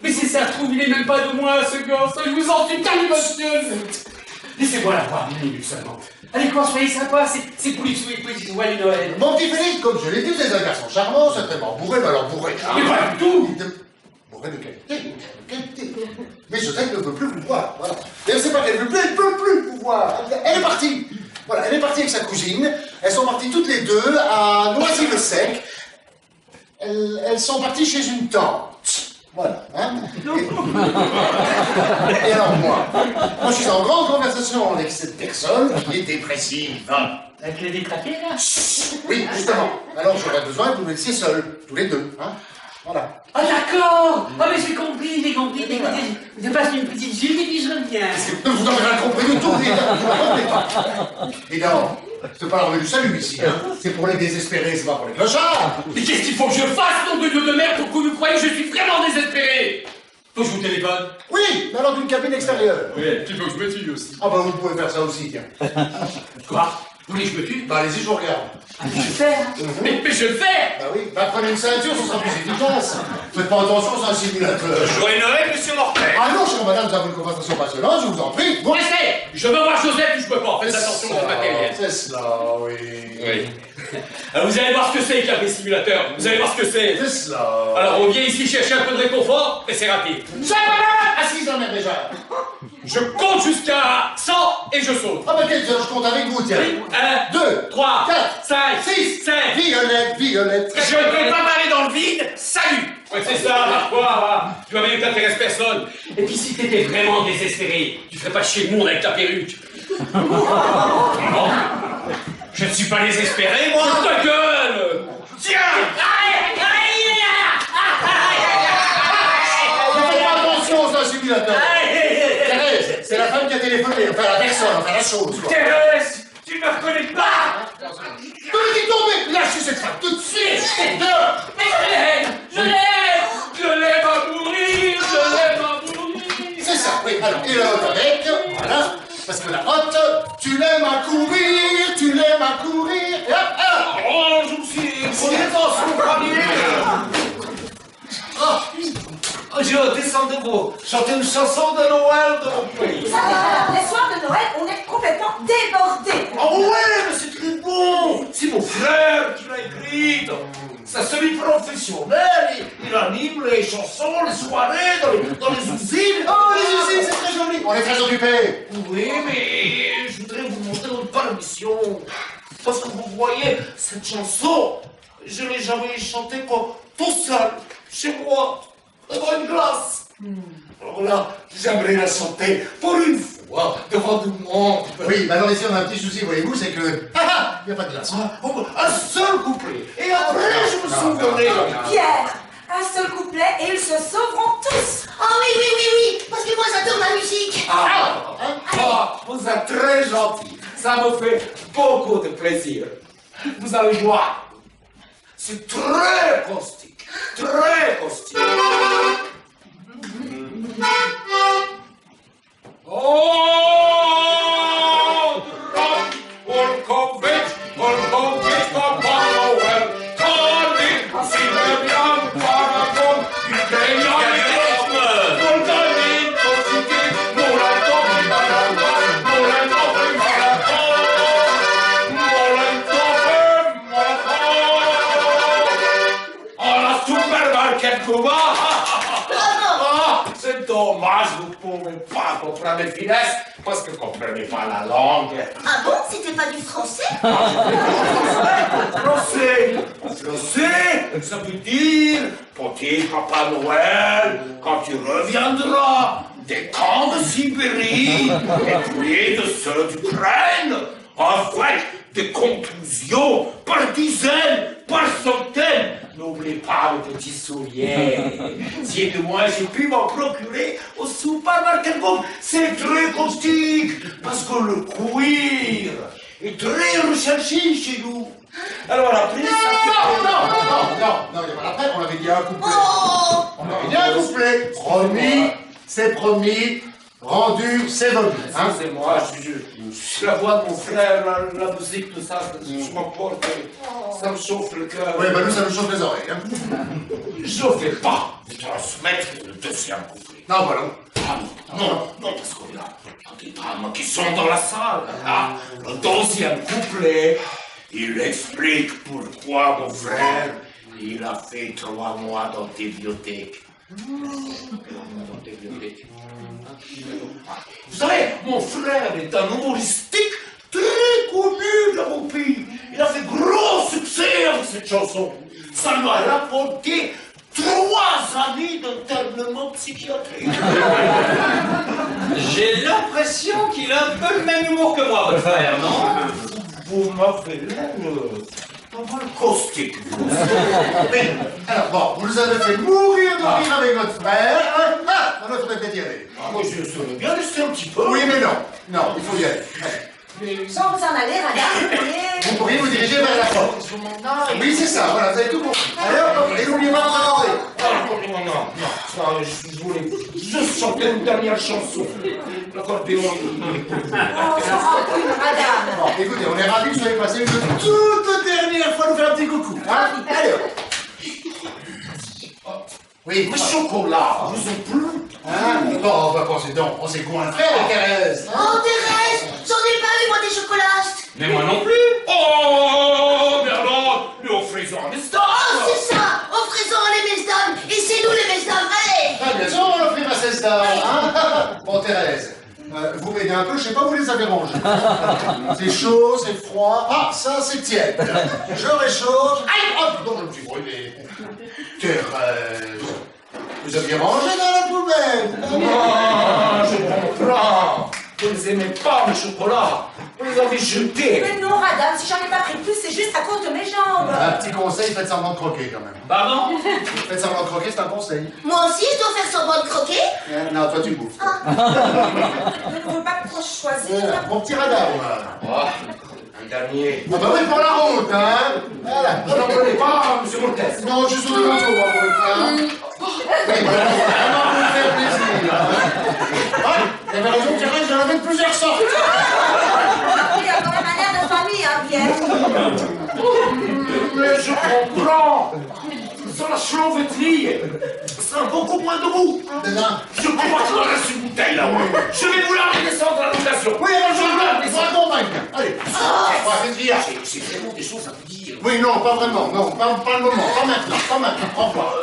Mais si ça se trouve, il est même pas de moi, ce gosse. Je vous en supplie, monsieur. Laissez-moi la voir 1 minute seulement. Allez, quoi, soyez sympa, c'est pour lui souhaiter joyeux Noël. Mon petit Félix, comme je l'ai dit, vous êtes un garçon charmant, certainement bourré, mais alors bourré. Mais pas du tout. Bourré de qualité, Mais Josette ne veut plus vous voir, voilà. Et elle ne sait pas qu'elle ne veut plus, elle ne peut plus vous voir. Elle est partie. Voilà, elle est partie avec sa cousine. Elles sont parties toutes les deux à Noisy-le-Sec. Elles sont parties chez une tante. Voilà, hein. Et alors moi, je suis en grande conversation avec cette personne qui est dépressive. Hein. Avec les détraqués, là? Oui, justement. Alors j'aurais besoin que vous me laissiez seuls, tous les deux, hein. Voilà. Ah d'accord. Ah mais j'ai compris. Écoutez, je passe une petite gîte et puis je reviens. Vous n'avez rien compris du tout, évidemment. C'est pas l'heure du salut ici, hein. C'est pour les désespérés, c'est pas pour les clochards. Mais qu'est-ce qu'il faut que je fasse, nom de Dieu de merde, pour que vous croyez que je suis vraiment désespéré? Faut que je vous téléphone? Oui, mais alors d'une cabine extérieure. Oui, tu veux que je me tue aussi. Ah bah vous pouvez faire ça aussi, tiens. Quoi? Vous voulez que je me tue? Bah allez-y, je vous regarde. Ah, je vais le faire. Mais je le fais! Bah oui, bah prenez une ceinture, ce sera plus efficace. Faites pas attention, c'est un simulateur. Joyeux Noël, monsieur Mortel. Ah non, chère madame, vous avez une conversation passionnante, je vous en prie. Vous restez! Je veux voir Joseph ou je peux pas. Faites attention au matériel. C'est cela, oui. Oui. Alors vous allez voir ce que c'est qu'un simulateur. Vous allez voir ce que c'est. C'est cela. Alors on vient ici chercher un peu de réconfort, et c'est raté. Assise en mer déjà. Je compte jusqu'à 100 et je saute. Ah bah quel je compte avec vous, tiens. 1, 2, 3, 4, 5, 6, 7. Violette. Je ne vais pas m'aller dans le vide. Salut. Ouais, c'est ça, Marquois. Tu vois bien que t'intéresses personne. Et puis si t'étais vraiment désespéré, tu ferais pas chier le monde avec ta perruque. Non. Je ne suis pas désespéré, moi. Ta gueule. Tiens. Ne faites pas attention, c'est un simulateur. Thérèse, c'est la femme qui a téléphoné, enfin la personne, enfin la chose. Quoi. Thérèse, tu ne me reconnais pas. Petit tombé, lâchez cette femme tout de suite. Dehors. Je l'aime à mourir. C'est ça, oui. Alors, et la haute avec, voilà. Parce que la haute, tu l'aimes à courir, et hop, hop. Oh, je me suis prenez dans son panier. Je descends de vous, chanter une chanson de Noël de mon pays. Les soirs de Noël, on est complètement débordés. Oh ouais, mais c'est très bon. C'est mon frère qui l'a écrite. C'est un semi-professionnel, il anime les chansons, les soirées dans les usines. Oh, les usines, c'est très joli. On est très occupés. Oui, mais je voudrais vous montrer une permission. Parce que vous voyez, cette chanson, je l'ai jamais chantée tout seul, chez moi, devant une glace. Alors là, j'aimerais la chanter pour une fois, devant tout le monde. Oui, mais alors ici on a un petit souci, voyez-vous, c'est que... il n'y a pas de glace. Un seul couplet, et après je me souviendrai. Pierre, un seul couplet et ils se sauveront tous. Oh oui, parce que moi j'adore la musique. Vous êtes très gentil, ça me fait beaucoup de plaisir. Vous allez voir, c'est très caustique, très caustique. Oh, Wolkowicz, Papa Noel, Tony, Sylwian, Paragon, Wolganin, Kosiki, Molentowy, Molentowy, Oh, la supermarket Kuba! C'est dommage, vous ne pouvez pas comprendre les finesses parce que vous ne comprenez pas la langue. Ah bon, c'était pas du français? Français, ça veut dire petit Papa Noël, quand tu reviendras des camps de Sibérie et puis de ceux d'Ukraine, avec des contusions par dizaines, par centaines. N'oubliez pas le petit soulier. Si de moi j'ai pu m'en procurer au supermarché, c'est très caustique parce que le cuir est très recherché chez nous. Alors après, Non, il n'y a pas après, on avait dit un couplet. Oh! On avait dit un couplet. Promis, c'est promis. rendu, c'est vendu. Hein? Excusez-moi, je la voix de mon frère, la musique, tout ça, je m'emporte, ça me chauffe le cœur. Oui, ben nous, ça nous chauffe les oreilles. Hein? Je ne vais pas vous transmettre le deuxième couplet. Non, voilà. Ah, non, parce qu'il y a des dames qui sont dans la salle. Ah, le deuxième couplet, il explique pourquoi mon frère, il a fait 3 mois d'antibiotiques. Vous savez, mon frère est un humoristique très connu dans mon pays. Il a fait gros succès avec cette chanson. Ça lui a rapporté 3 années d'internement psychiatrique. J'ai l'impression qu'il a un peu le même humour que moi, votre frère, non? Vous m'avez l'air pas mal caustique. Mais, alors bon, vous nous avez fait mourir de rire avec notre frère. Hein? Ah, on aurait peut-être y aller. Ah, moi, je serais bien resté un petit peu. Oui, mais non. Non, il faut y aller. Sans vous en aller, madame, Vous pourriez vous diriger vers la porte. Oui, c'est ça, voilà, vous avez tout compris. Allez, hop, et n'oubliez pas d'en Non, ça, je voulais juste chanter une dernière chanson. L'accordéon, madame. Bon, écoutez, on est ravis que vous soyez passé une toute dernière fois nous faire un petit coucou. Hein? Allez, hop. Oui, mais chocolat, vous en plus. Hein? Bon, on va penser donc, on s'est goinfré avec Thérèse. Oh, Thérèse, j'en ai pas eu, moi, des chocolats. Mais moi non plus. Oh, mais alors, mais offrez-en un mesdames. Oh, c'est ça, offrez-en les mesdames, et c'est nous les mesdames, allez. Ah, bien sûr, on va offrir à Cesta. Hein? Bon, Thérèse, vous m'aidez un peu, je sais pas où vous les avez rangés. C'est chaud, c'est froid. Ah, ça, c'est tiède. Je réchauffe. Aïe, oh, non, je me suis brûlé. Thérèse, vous aviez rangé dans la poubelle. Ah, je comprends. Vous ne aimez pas le chocolat. Vous les avez jetés. Mais non, madame, si j'en ai pas pris plus, c'est juste à cause de mes jambes. Un petit conseil, faites semblant de croquer quand même. Pardon? Faites semblant de croquer, c'est un conseil. Moi aussi, je dois faire semblant de croquer. Non, toi tu bouffes. Je ne veux pas trop choisir. Mon petit radar, moi. Oh, un dernier. Ah bah oui, pour la route, hein. Voilà. Vous n'en prenez pas, monsieur Montes. Non, je suis sur le contrôle, moi, pour une fois. Hein. Oui, voilà, vraiment pour me faire plaisir. Ah, vous avez raison, Thérèse, j'en avais de plusieurs sortes. Il y a quand même un air de famille, hein, Pierre. Mais je comprends. Sans la chauveterie, ça a beaucoup moins de goût. Je crois qu'il en reste une bouteille là. Je vais vous la redescendre à l'occasion. Oui, alors je vous accompagne. Allez. J'ai vraiment des choses à vous dire. Oui, non, pas vraiment. Non, pas le moment. Pas maintenant. Pas maintenant. Au revoir.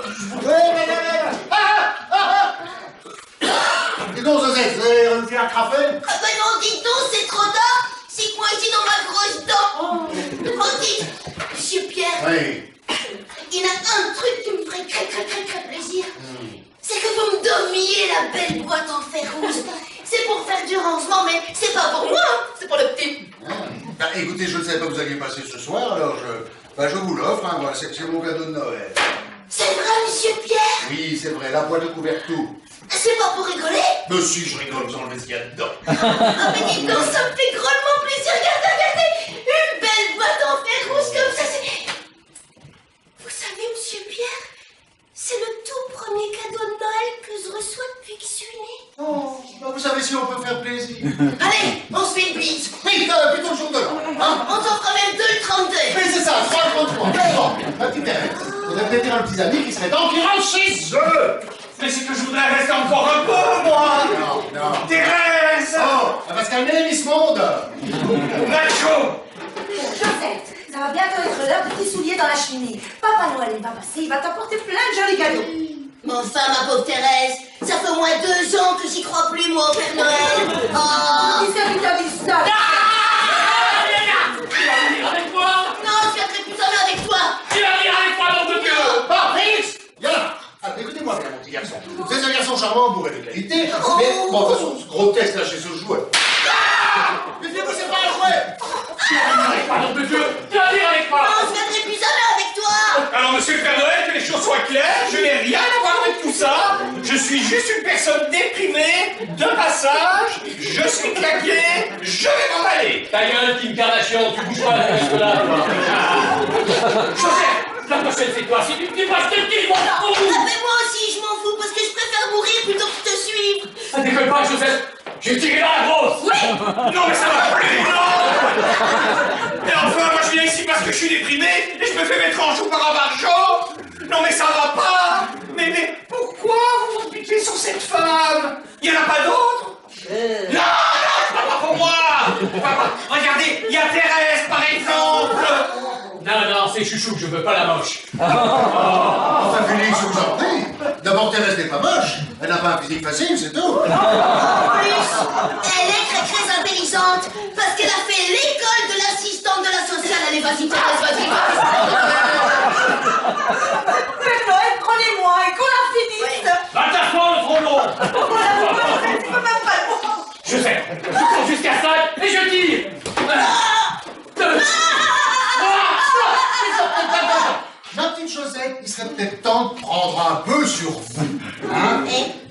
Dis donc, Josette, vous avez un petit à crafer? Ah ben non, dites donc, c'est trop tard. C'est coincé dans ma grosse dent. Oh, dites, monsieur Pierre. Oui. Il y a un truc qui me ferait très plaisir. C'est que vous me donniez la belle boîte en fer rouge. C'est pour faire du rangement, mais c'est pas pour moi, hein. C'est pour le petit. Bah, écoutez, je ne savais pas que vous alliez passer ce soir, alors je vous l'offre, hein, voilà, c'est mon cadeau de Noël. C'est vrai, monsieur Pierre? Oui, c'est vrai, la boîte de couverture. C'est pas pour rigoler? Mais si, je rigole, vous enlevez ce qu'il y a dedans. Ah mais dites donc, ça me fait drôlement plaisir. Regardez, une belle boîte en fer rouge comme ça, c'est... Vous savez, monsieur Pierre, c'est le tout premier cadeau de Noël que je reçois depuis que je suis née. Oh, bah, vous savez si on peut faire plaisir. Allez, on se fait une bise. Oui, plutôt le jour de l'an. Hein? On t'en fera même 2 le 32. Oui, c'est ça, 3,33. Bon, ma petite Thérèse, vous avez peut-être dire à un petit ami qui serait temps qu'il rentre chez eux. Mais c'est que je voudrais rester encore un peu, moi. Non. Thérèse. Oh, elle va se calmer, Miss Monde. Nacho. Josette, ça va bientôt être l'heure de tes souliers dans la cheminée. Papa Noël, il va passer, il va t'apporter plein de jolis cadeaux. Mais enfin, ma pauvre Thérèse, ça fait au moins 2 ans que j'y crois plus, moi, au Père Noël. Oh. Qui c'est qui t'a dit ça? Tu vas venir avec moi. Non, je viendrai plus jamais avec toi. Tu vas venir avec moi, nom de Dieu. Ah, Félix, viens là. Alors, écoutez-moi bien, mon petit garçon. Vous êtes un garçon charmant, bourré de qualité, mais bon, de toute façon, ce grotesque là chez ce jouet. Mais vous, c'est pas un jouet. Tu vas venir avec moi, nom de Dieu. Tu vas venir avec moi. Non, je viendrai plus jamais avec toi. Alors, monsieur le Père Noël, que les choses soient claires, je n'ai rien à voir avec tout ça. Je suis juste une personne déprimée, de passage, je suis claqué, je vais m'en aller. Ta gueule, Kim Kardashian, tu bouges pas la tête là. Joseph, la prochaine c'est toi, si tu me dis pas, je te le dis, moi. Ah, mais moi aussi, je m'en fous parce que je préfère mourir plutôt que te suivre. Ah, décolle pas, Joseph. suis déprimé et je me fais mettre en joue par un marchand. Non mais ça va pas. Mais pourquoi vous vous butez sur cette femme? Il y en a pas d'autres? Non, c'est pas pour moi. Regardez, il y a Thérèse par exemple. Non, c'est Chouchou que je veux, pas la moche. Enfin, Félix, je vous en prie. D'abord, Thérèse n'est pas moche. Elle n'a pas un physique facile, c'est tout. En plus, elle est très intelligente parce qu'elle a fait l'école de l'assistante de la sociale. Allez, vas-y, Thérèse, vas-y. Père Noël, prenez-moi et qu'on la finisse. Attends-toi, le trop long. C'est quand même pas bon. Je sais, je cours jusqu'à 5 et je tire. Ma petite Josette, il serait peut-être temps de prendre un peu sur vous. Hein?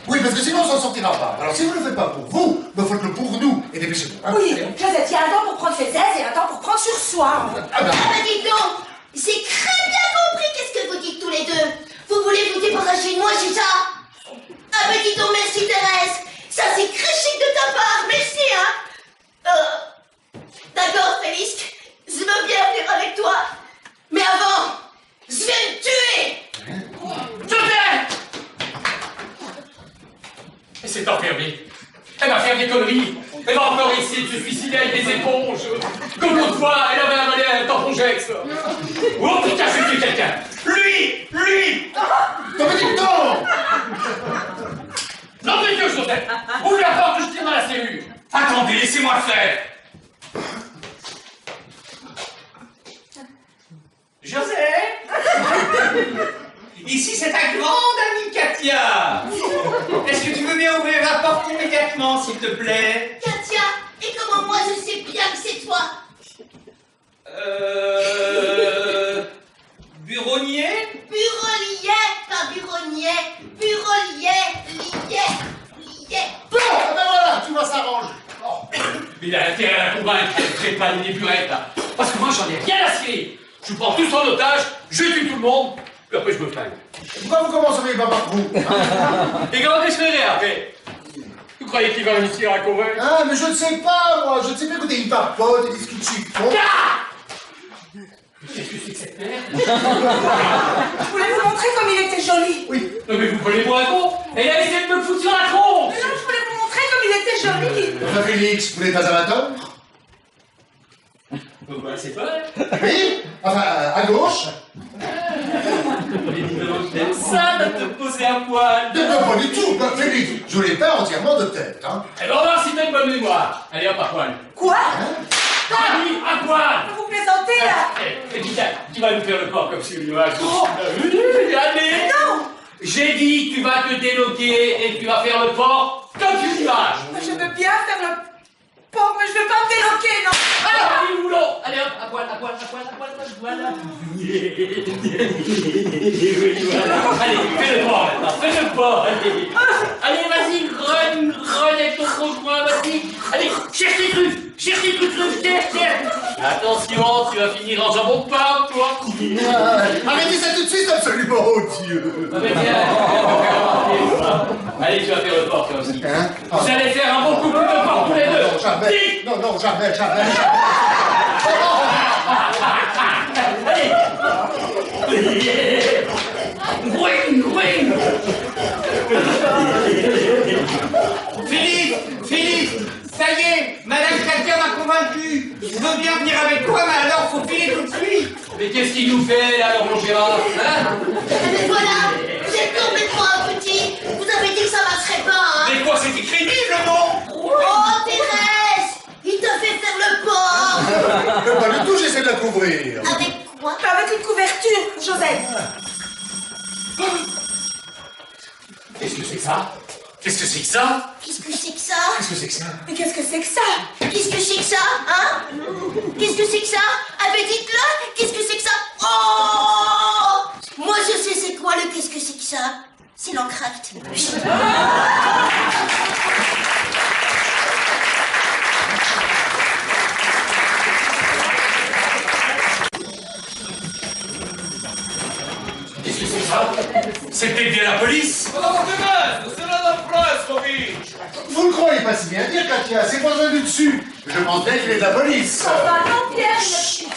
Oui, parce que sinon on s'en sortira pas. Alors si vous ne le faites pas pour vous, ben faites-le pour nous. Et dépêchez-vous. Hein? Oui, Josette, il y a un temps pour prendre ses aises et un temps pour prendre sur soi. Ah ben. Ah bah dites donc, j'ai très bien compris qu'est-ce que vous dites tous les deux. Vous voulez vous débarrasser de moi, c'est ça? Ah bah dites donc, merci Thérèse. Ça c'est très chic de ta part, merci hein. D'accord Félix, je veux bien venir avec toi. Mais avant, je vais me tuer. Et c'est enfermé. Elle va faire des conneries. Elle va encore essayer de se suicider avec des éponges. Comme l'autre fois, elle avait avalé un tampon-gex. Oh putain, j'ai tué quelqu'un. Lui. Non mais dites donc. Non mais Dieu, Joseph. Ouvre la porte, je tire dans la serrure. Attendez, laissez-moi faire. Joseph. Ici, c'est ta grande amie Katia. Est-ce que tu veux bien ouvrir la porte immédiatement, s'il te plaît? Katia, et comment moi je sais bien que c'est toi? Buronnier? Burolier, pas buronnier. Burolier, lié. Bon, ben voilà, tout va s'arranger. Oh. Mais il a intérêt à la convaincre qu'elle prépare des burettes, là. Parce que moi, j'en ai rien à cirer. Je vous prends tous en otage, je tue tout le monde, puis après je me flingue. Pourquoi vous commenceriez pas par vous? Et comment je ferais après? Vous croyez qu'il va réussir à convaincre? Ah, mais je ne sais pas, moi. Je ne sais pas, écoutez, il papote, il discute chiffon. Qu'est-ce que c'est que cette merde? Je voulais vous montrer comme il était joli. Oui. Non mais vous prenez pour un con? Elle a essayé de me foutre sur la tronche! Mais non, je voulais vous montrer comme il était joli. Enfin, Félix, vous n'êtes pas amateur? Bah, c'est pas. Oui. Enfin, à gauche. Mais dis donc, j'aime ça de te poser un poil! Non, pas du tout. Non, Félix, je vous l'ai pas entièrement de tête, hein. Eh ben, on va voir si t'as une bonne mémoire. Allez, hop, à poil. Quoi? Oui, à poil! Vous plaisantez là? Eh, putain, tu vas nous faire le corps comme sur l'image. Allez! Non! J'ai dit, tu vas te déloquer et tu vas faire le porc comme sur l'image. Je veux bien faire le porc, mais je veux pas me déloquer, non. Allez, au boulot! Allez, hop, à poil, voilà. Allez, fais le porc maintenant, fais le porc, allez. Allez, vas-y, grogne avec ton conjoint, vas-y. Allez, cherche tes trucs, cherche. Attention, tu vas finir en jambon de pain, toi. Arrêtez ça tout de suite, absolument, oh Dieu. Ah, mais viens. Allez, tu vas faire le porc, toi aussi. Hein? Vous allez faire un bon couple de porc tous les deux. Non, jamais. Non, jamais. Allez. Ring. Philippe, ça y est, Madame Katia m'a convaincu. Je veux bien venir avec toi, mais alors faut filer tout de suite. Mais qu'est-ce qu'il nous fait, alors, mon Gérard, hein? Mais voilà, j'ai complètement un petit. Vous avez dit que ça marcherait pas, hein? Mais quoi, c'est crédible, non? Oh, Thérèse, il te fait faire le porc. Pas du tout, j'essaie de la couvrir. Avec quoi? Avec une couverture, Joseph. Qu'est-ce que c'est que ça? Qu'est-ce que c'est que ça? Qu'est-ce que c'est que ça? Qu'est-ce que c'est que ça? Mais qu'est-ce que c'est que ça? Qu'est-ce que c'est que ça? Hein? Qu'est-ce que c'est que ça? Ah ben dites-le! Qu'est-ce que c'est que ça? Oh! Moi je sais c'est quoi le qu'est-ce que c'est que ça? C'est l'entracte. Qu'est-ce que c'est que ça? C'était bien la police? C'est la presse, Rovitch. Vous ne croyez pas si bien dire, Katia, c'est pas besoin du dessus. Je pense bien qu'il est de la police. Enfin, non, Pierre,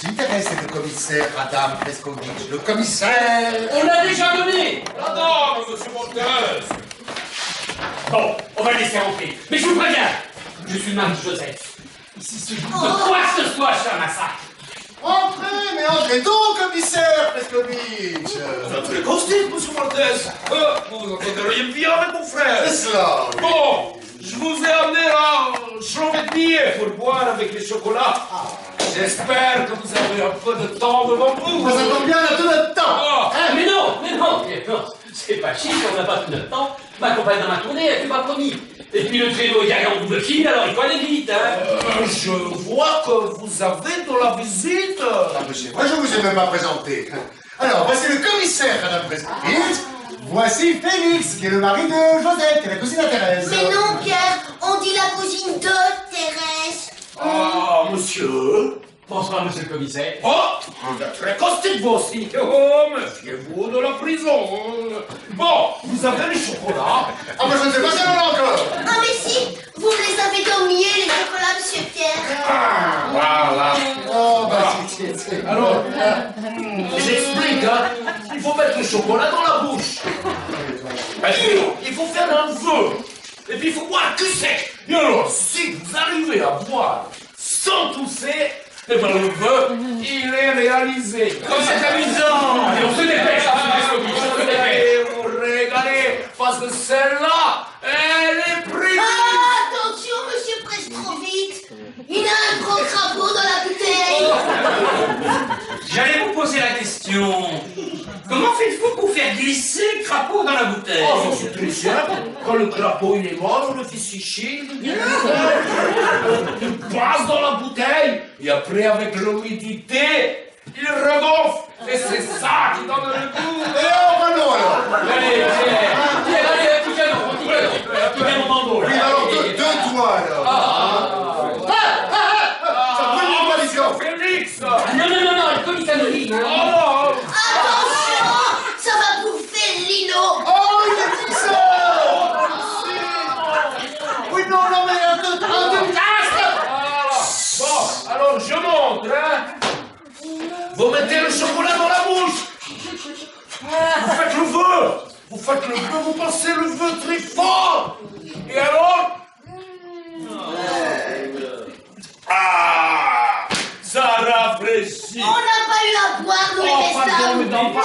Si Thérèse, c'est le commissaire, Madame Preskovitch, le commissaire. On l'a déjà donné. Ah non, monsieur Monteuse. Bon, on va le laisser rentrer. Mais je vous préviens, je suis le mari de Joseph. Ici, ce jour de quoi que ce soit, je fais un massacre. Entrez, mais entrez donc, commissaire Preskovitch. Notre caustique, monsieur Montes. Vous entendriez bien avec mon frère. C'est cela. Bon, je vous ai amené un chauvetnier pour boire avec les chocolats. J'espère que vous avez un peu de temps devant vous. Ça tombe bien, on a tout notre temps. Mais non, non, c'est pas chic, on n'a pas tout notre temps. Ma compagne dans ma tournée, elle m'a promis. Et puis le traîneau est garé en double fil, alors il faut aller vite, hein. Je vois que vous avez de la visite. Ah, monsieur, moi je vous ai même pas présenté. Alors, voici le commissaire, Madame Preskovitch. Voici Félix, qui est le mari de Josette, qui est la cousine à Thérèse. Mais non, Pierre, on dit la cousine de Thérèse. Ah, monsieur. Bonsoir, monsieur le commissaire. Oh, vous êtes très caustique, vous aussi. Oh, méfiez-vous de la prison. Bon, vous avez les chocolats. Ah, mais je ne sais pas si on en a encore. Ah, mais si, vous me les avez donnés, les chocolats, monsieur Pierre. Ah, voilà. Oh, bah, c'est... Alors, j'explique, hein. Il faut mettre le chocolat dans la bouche. Il faut faire un vœu. Et puis il faut boire que sec. Et alors, si vous arrivez à boire sans tousser, eh ben le vœu, il est réalisé. Comme c'est amusant. Allez, on se dépêche, on se dépêche. Allez, vous régalez, parce que celle-là, elle est prise. Ah, attention, monsieur Preskovitch. Il a un gros crapaud dans la bouteille. J'allais vous poser la question. Comment faites-vous pour faire glisser le crapaud dans la bouteille? Oh, c'est très simple. Quand le crapaud il est mort, on le fait sécher. Il passe dans la bouteille. Et après, avec l'humidité, il regonfle. Et c'est ça qui donne le goût. Et oh, bah non, alors. Allez, Pierre, allez, un petit canon, mon bandeau. Oui, alors deux doigts, alors. Ça brûle les coalitions. Félix. Non, le commissaire anonyme. Oh, Attention, ça va bouffer le lino. Oh, il a dit ça. Oui, non, mais un deux bon, alors je montre, hein. Vous mettez le chocolat dans la bouche. Vous faites le vœu. Vous faites le vœu, vous passez le vœu très fort. Et alors... Ah, ça rafraîchit. On n'a pas eu à boire, nous, les pardon, mais non, pas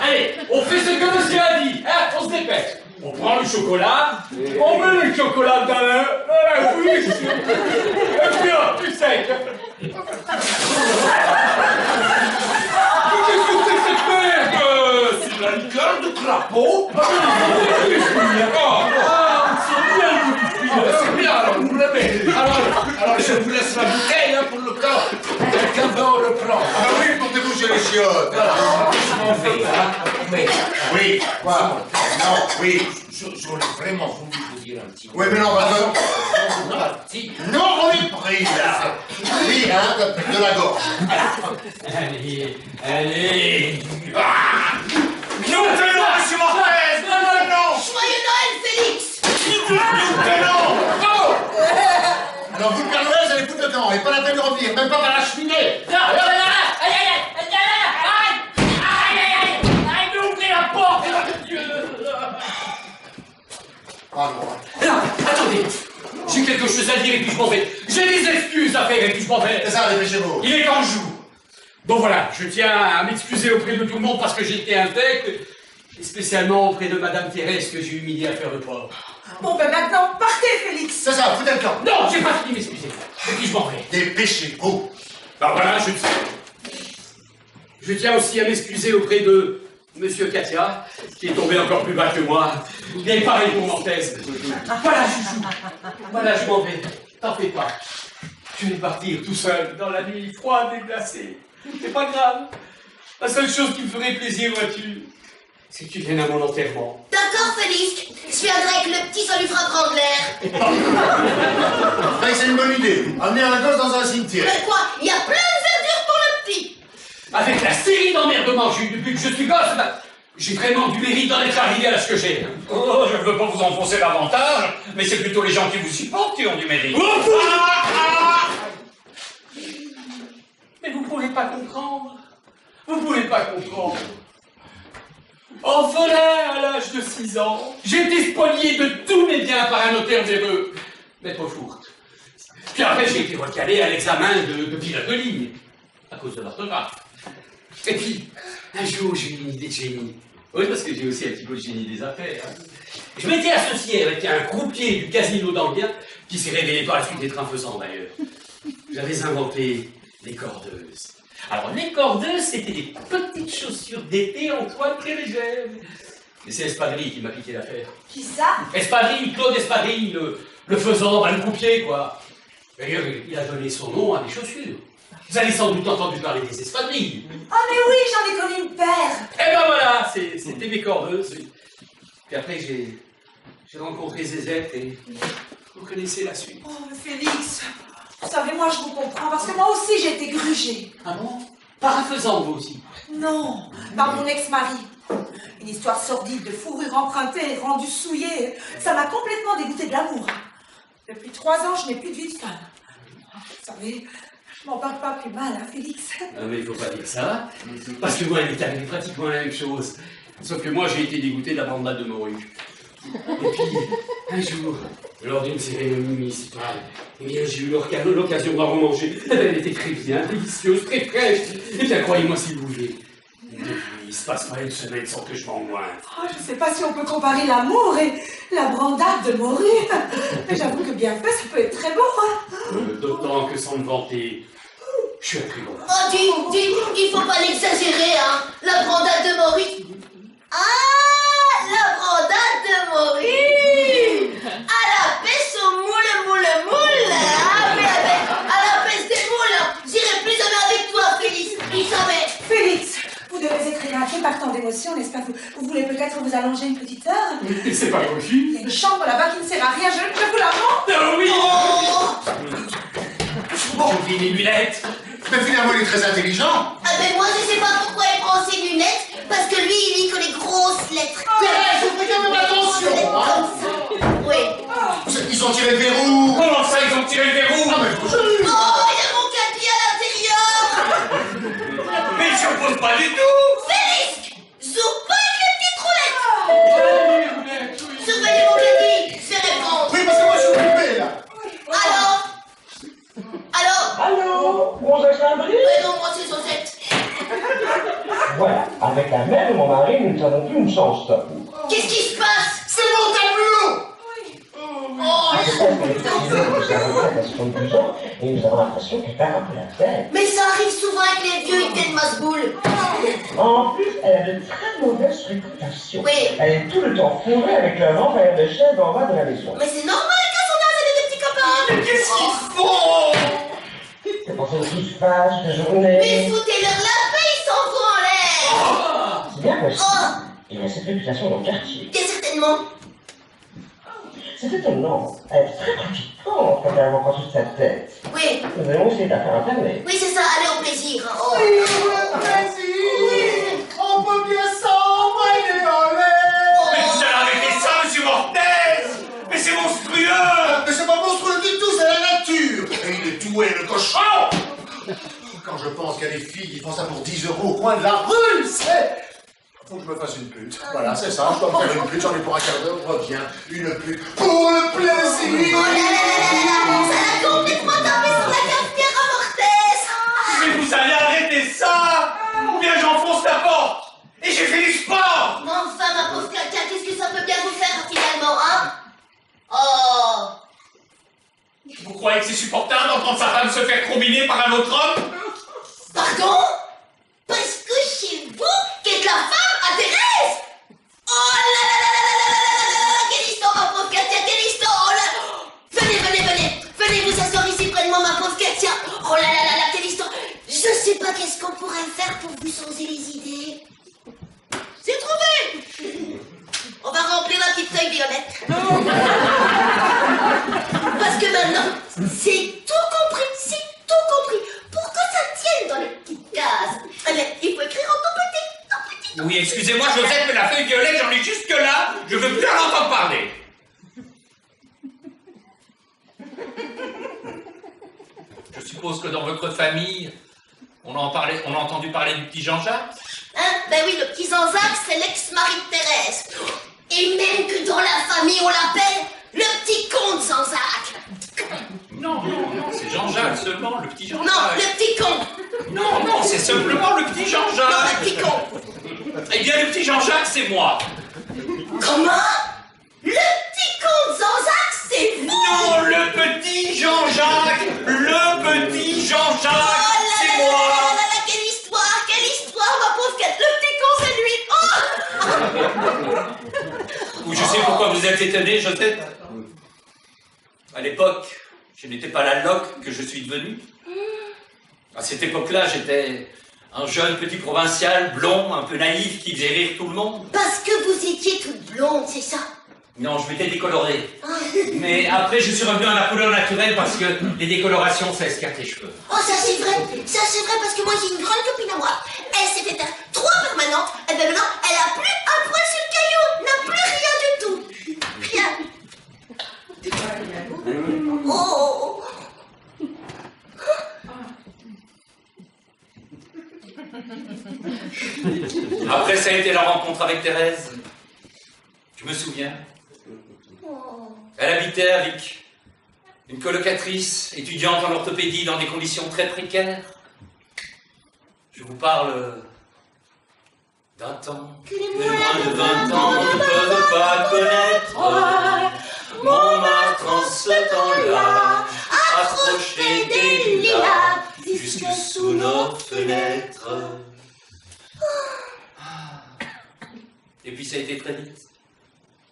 Allez, on fait ce que monsieur a dit, hein, on se dépêche. On prend le chocolat, on met le chocolat dans la bouche, et puis hop, du sec. Qu'est-ce que c'est que cette merde? C'est de la liqueur de crapaud. C'est bien, alors vous le mettez. Alors je vous laisse la bouteille, hein, pour le cas. Quelqu'un veut en reprendre. Ah oui, pour déboucher les chiottes. Je m'en vais, hein. Mais, Oui, quoi? Non, oui. j'aurais vraiment voulu vous dire un petit mot. Oui, mais non, Si. non, on est pris, là. Oui, hein, de la gorge. Allez. Non, monsieur Marquez. Non. Joyeux Noël, Félix. Non. Alors, vous, le Père Noël, vous allez foutre le camp, et pas la peine de revenir, même pas par la cheminée. Ah non. Là, attendez. J'ai quelque chose à dire et puis je m'en vais. J'ai des excuses à faire et puis je m'en vais. C'est ça, dépêchez-vous. Il est grand jour. Bon voilà, je tiens à m'excuser auprès de tout le monde parce que j'ai été infect, et spécialement auprès de Madame Thérèse que j'ai humilié à faire le port. Bon, ben maintenant, partez, Félix. C'est ça, foutez le camp. Non, j'ai pas fini m'excuser. Et puis je m'en vais. Dépêchez-vous. Ben voilà, je tiens aussi à m'excuser auprès de Monsieur Katia, qui est tombé encore plus bas que moi. Et pareil pour Mortaise. Voilà, chouchou. Voilà, je m'en vais. T'en fais pas. Je vais partir tout seul dans la nuit froide et glacée. C'est pas grave. La seule chose qui me ferait plaisir, vois-tu, c'est que tu viennes à mon enterrement. D'accord, Félix. Je viendrai avec le petit, ça lui fera prendre l'air. Ouais, c'est une bonne idée. Amener un gosse dans un cimetière. Mais quoi? Il y a plein de verdure pour le petit. Avec la série d'emmerdements que j'ai eu depuis que je suis gosse, ben, J'ai vraiment du mérite d'en être arrivé à ce que j'ai. Oh, je ne veux pas vous enfoncer davantage, mais c'est plutôt les gens qui vous supportent qui ont du mérite. Mais vous ne pouvez pas comprendre. Vous ne pouvez pas comprendre. Orphelin à l'âge de 6 ans, j'ai été spolié de tous mes biens par un notaire véreux, maître Fourte. Puis après, j'ai été recalé à l'examen de pilote de ligne, à cause de l'orthographe. Et puis, un jour, j'ai eu une idée de génie. Oui, parce que j'ai aussi un petit peu de génie des affaires. Je m'étais associé avec un croupier du casino d'Anguien, qui s'est révélé par la suite être un faisant d'ailleurs. J'avais inventé les cordeuses. Alors, les cordeuses, c'était des petites chaussures d'été en toile très légère. Et c'est Espadrille qui m'a piqué l'affaire. Qui ça? Espadrille, Claude Espadrille, le faisant, le croupier, quoi. D'ailleurs, il a donné son nom à des chaussures. Vous avez sans doute entendu parler des espadrilles. Oh mais oui, j'en ai connu une paire. Eh ben voilà, c'était mes cordeuses. Puis après, j'ai rencontré Zézette et vous connaissez la suite. Oh Félix, vous savez, moi je vous comprends, parce que moi aussi j'ai été grugée. Ah bon? Par un faisant, vous aussi? Non, par mon ex-mari. Une histoire sordide de fourrure empruntée, rendue souillée. Ça m'a complètement dégoûtée de l'amour. Depuis 3 ans, je n'ai plus de vie de femme. Vous savez, je m'en parle pas plus mal, hein, Félix. Non mais il faut pas dire ça, parce que moi, il m'est arrivé pratiquement la même chose. Sauf que moi, j'ai été dégoûté de la bande de morue. Et puis, un jour, lors d'une cérémonie municipale, eh bien, j'ai eu l'occasion d'en remanger. Elle était très bien, délicieuse, très fraîche. Et bien, croyez-moi si vous voulez. Depuis, il se passe pas une semaine sans que je m'en moigne. Oh, je sais pas si on peut comparer l'amour et la brandade de mourir. Mais j'avoue que bien fait, ça peut être très beau, hein. D'autant que sans me vanter, je suis un très bon. Oh, dis, il faut pas l'exagérer, hein. La brandade de Maurice. Ah, la brandade de Maurice. À la pêche au moule. Ah, mais à la pêche des moules. J'irai plus jamais avec toi, Félix. Plus jamais. Félix, vous devez être énervé par tant d'émotions, n'est-ce pas? Vous voulez peut-être vous allonger une petite heure? Mais c'est pas possible. Il y a une chambre là-bas qui ne sert à rien, je vous la rends. Oh oui. Bon. J'ai oublié mes lunettes. Mais finalement, il est très intelligent. Ah ben moi, je sais pas pourquoi il prend ses lunettes, parce que lui, il lit que les grosses lettres. Thérèse, vous faites quand même attention, hein. Oui. Ils ont tiré le verrou. Comment ça, ils ont tiré le verrou? Ah, mais je vous jure. Oh, il y a mon caddie à l'intérieur. Mais je pose pas du tout. Félix, joue pas avec les petites roulettes. Surveillez mon caddie, je vais répondre. Oui, parce que moi, je suis occupé, là. Allô, bonjour Saint-Brie. Ouais, non, moi c'est Sosette. Voilà, avec la mère de mon mari, nous ne savons plus une chance. Qu'est-ce qui se passe? C'est mon tableau. Oh, Nous avons à 72 ans et nous avons l'impression qu'elle perd un peu la tête. mais ça arrive souvent avec les vieux, ils tiennent masboule. En plus, elle a de très mauvaises réputations. Oui. Elle est tout le temps fourrée avec le vampire de chèvre en bas de la maison. Mais c'est normal qu'à son âge, elle ait des petits copains. Mais qu'est-ce qu'ils font? C'est pour ça qu'ils se passent de journée. Mais foutez-leur la paix, ils s'en vont en l'air. C'est bien possible. Oh, Il a cette réputation dans le quartier. bien certainement. C'est étonnant. Elle est très préoccupante quand elle a encore toute sa tête. Oui, Nous allons essayer d'affaire internet. oui, c'est ça, allez au plaisir. Oh. Oui, le plaisir. On peut bien s'envoyer en l'air. Mais vous allez arrêter ça, monsieur Mortez. Mais c'est monstrueux. Mais c'est pas monstrueux du tout, c'est la nature. Et il est doué, le cochon. Quand je pense qu'il y a des filles qui font ça pour 10 € au coin de la rue, c'est... Faut que je me fasse une pute. Voilà, c'est ça, je dois me faire une pute, j'en ai pour un quart d'heure, je reviens. Une pute pour le plaisir. Oh là là là là là, ça l'a complètement tapé sur la cafetière à Mortez. Mais vous allez arrêter ça, ou bien j'enfonce la porte. Et j'ai fait du sport. Mais enfin, ma pauvre caca, qu'est-ce que ça peut bien vous faire finalement, hein? Oh. Vous croyez que c'est supportable d'entendre sa femme se faire combiner par un autre homme? Pardon? Parce que chez vous, qu'est-ce la femme à Thérèse? Oh là là là là là là là là là, quelle histoire, ma pauvre Katia, quelle histoire, oh là. Venez vous asseoir ici près de moi, ma pauvre Katia. Oh là là là là, quelle histoire. Je sais pas qu'est-ce qu'on pourrait faire pour vous changer les idées. J'ai trouvé. On va remplir la petite feuille violette. Parce que maintenant, c'est tout compris, c'est tout compris. Pour que ça tienne dans les petites cases, eh bien, il faut écrire en tout petit, Oui, excusez-moi, Josette, mais la feuille violette, j'en ai jusque là. Je veux plus en entendre parler. Je suppose que dans votre famille, on a entendu parler du petit Jean-Jacques. Hein? Ben oui, le petit Jean-Jacques, c'est l'ex-mari de Thérèse. Et même que dans la famille, on l'appelle le petit comte Jean-Jacques. Non, c'est Jean-Jacques seulement, le petit Jean-Jacques. Non, le petit con. Non, c'est simplement le petit Jean-Jacques. Non, le petit con. Eh bien, le petit Jean-Jacques, c'est moi. Comment? Le petit comte Jean-Jacques, c'est vous? Non, le petit Jean-Jacques. Le petit Jean-Jacques, c'est moi. Quelle histoire, ma pauvre Kate. Le petit con, c'est lui. Oh! Ou je sais pourquoi vous êtes étonné, Josette. À l'époque, je n'étais pas la loque que je suis devenue. À cette époque-là, j'étais un jeune petit provincial, blond, un peu naïf, qui faisait rire tout le monde. Parce que vous étiez toute blonde, c'est ça? Non, je m'étais décoloré. Mais après, je suis revenu à ma couleur naturelle parce que les décolorations, ça esquinte les cheveux. Oh, ça c'est vrai, parce que moi j'ai une grande copine à moi. Elle s'est fait faire 3 permanentes, et ben maintenant, elle a plus un poil sur le caillou, n'a plus rien du tout. Rien. Oh. Après, ça a été la rencontre avec Thérèse. Je me souviens. Elle habitait avec une colocatrice, étudiante en orthopédie dans des conditions très précaires. Je vous parle d'un temps que les moins de 20 ans ne peuvent pas connaître. Montmartre en ce temps-là approchait des lilas jusque sous nos fenêtres. Et puis ça a été très vite.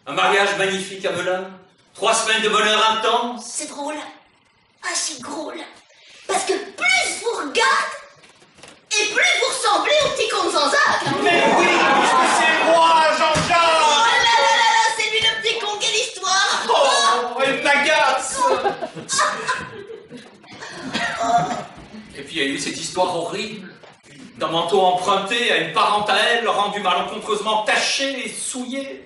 Un mariage magnifique à Melun. 3 semaines de bonheur intense. C'est drôle. Ah, c'est drôle. Parce que plus je vous regarde, et plus vous ressemblez au petit comte Jean-Jacques. Mais oui, puisque c'est moi, Jean-Jacques. Oh là, c'est lui le petit con, quelle histoire. Oh, elle m'agace. Et puis il y a eu cette histoire horrible d'un manteau emprunté à une parente à elle, rendu malencontreusement taché et souillé.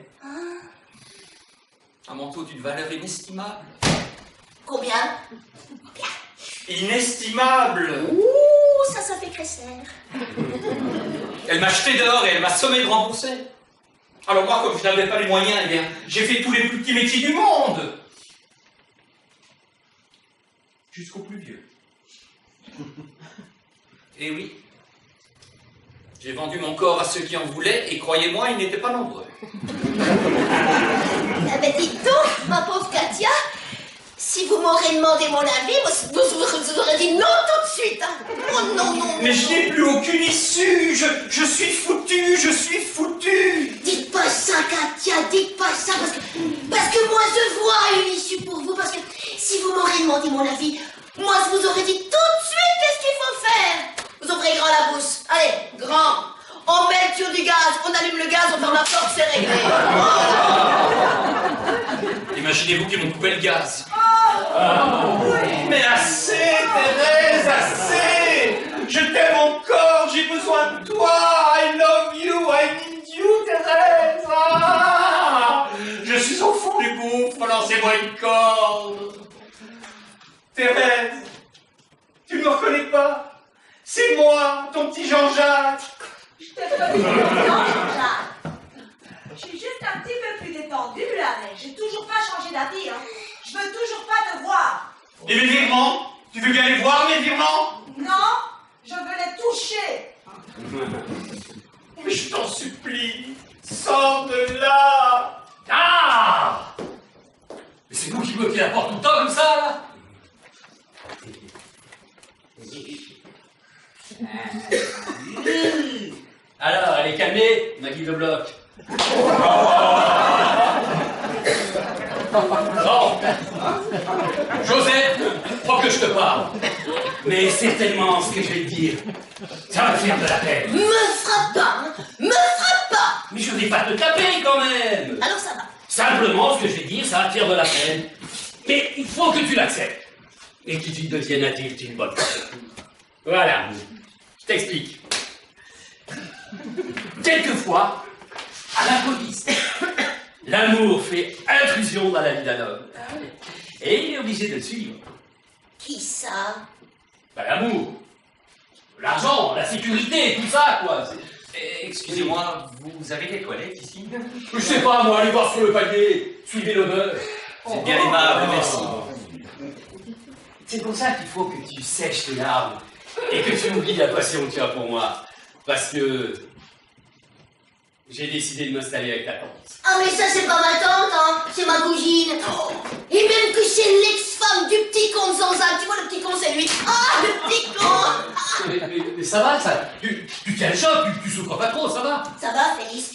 Un manteau d'une valeur inestimable. Combien? Inestimable. Ouh, ça fait cresser. Elle m'a jeté dehors et elle m'a sommé de rembourser. Alors moi, comme je n'avais pas les moyens, eh bien, j'ai fait tous les plus petits métiers du monde. Jusqu'au plus vieux. Et oui. J'ai vendu mon corps à ceux qui en voulaient, et croyez-moi, ils n'étaient pas nombreux. Ah ben dites donc, ma pauvre Katia, si vous m'aurez demandé mon avis, vous aurez dit non tout de suite. Hein. Oh non. Mais je n'ai plus aucune issue, je suis foutu. Dites pas ça, Katia, dites pas ça, parce que moi je vois une issue pour vous, parce que si vous m'aurez demandé mon avis, moi je vous aurais dit tout de suite qu'est-ce qu'il faut faire. Vous ouvrez grand la bouche. Allez, grand. On met le tuyau du gaz, on allume le gaz, on ferme la porte, c'est réglé. Imaginez-vous qu'ils m'ont coupé le gaz. Mais assez, Thérèse, assez. Je t'aime encore, j'ai besoin de toi. I love you, I need you, Thérèse. Je suis au fond du gouffre, lancez-moi une corde. Thérèse, tu ne me reconnais pas? C'est moi, ton petit Jean-Jacques. Je te connais non, Jean-Jacques. Je suis juste un petit peu plus détendue, là, mais j'ai toujours pas changé d'avis, hein. Je veux toujours pas te voir. Et mes virements? Tu veux bien les voir, mes virements? Non, je veux les toucher. Mais je t'en supplie, sors de là. Ah! Mais c'est vous qui bloquez la porte tout le temps comme ça, là? Alors, elle est calmée, ma guide de bloc. Non. Josette, faut que je te parle. Mais certainement ce que je vais te dire, ça va te faire de la peine. Me frappe pas, hein. Me frappe pas. Mais je vais pas te taper quand même. Alors ça va. Simplement, ce que je vais dire, ça va te faire de la peine. Mais il faut que tu l'acceptes. Et que tu deviennes adulte une bonne fois. Voilà. Je t'explique. quelquefois, à l'improviste, l'amour fait intrusion dans la vie d'un homme. Et il est obligé de le suivre. Qui ça? Bah, l'amour. L'argent, la sécurité, tout ça, quoi. Excusez-moi, vous avez des toilettes ici? Je sais pas, moi, allez voir sur le palier, suivez l'odeur. C'est bien aimable, merci. C'est pour ça qu'il faut que tu sèches tes larmes et que tu oublies la passion que tu as pour moi. Parce que j'ai décidé de m'installer avec ta tante. Ah mais ça c'est pas ma tante, hein, c'est ma cousine. Et même que c'est l'ex-femme du petit con de Zanzac. Tu vois le petit con c'est lui. Ah le petit con. Mais ça va, ça. Tu tiens le choc, tu souffres pas trop, ça va. Ça va Félix.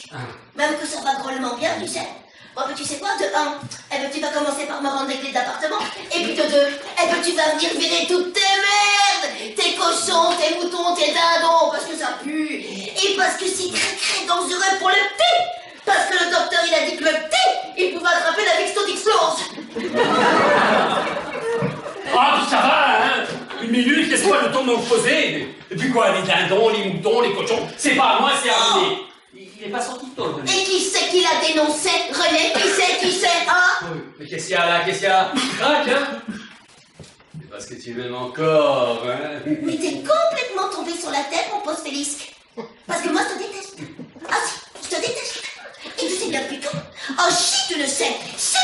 Même que ça va drôlement bien, tu sais. Bon, ben, tu sais quoi, de 1, eh ben, tu vas commencer par me rendre des clés d'appartement. Et puis de 2, eh ben, tu vas venir virer toutes tes merdes, tes cochons, tes moutons, tes dindons, parce que ça pue. Et parce que c'est très très dangereux pour le petit. Parce que le docteur, il a dit que le petit, il pouvait attraper la vixodixlose. Ah, ça va, hein. Une minute, laisse-moi le temps de m'opposer. Et puis quoi, les dindons, les moutons, les cochons, c'est pas à moi, c'est à René. Il n'est pas sorti de toi, René. Et qui c'est qui l'a dénoncé, René? Qui c'est, hein? Mais qu'est-ce qu'il y a là? Qu'est-ce qu'il y a? Tu craques, hein? C'est parce que tu m'aimes encore, hein? Mais t'es complètement tombé sur la tête, mon pauvre Félix. Parce que moi, je te déteste. Ah si, je te déteste. Et tu sais bien depuis quand? Oh si, tu le sais. Si,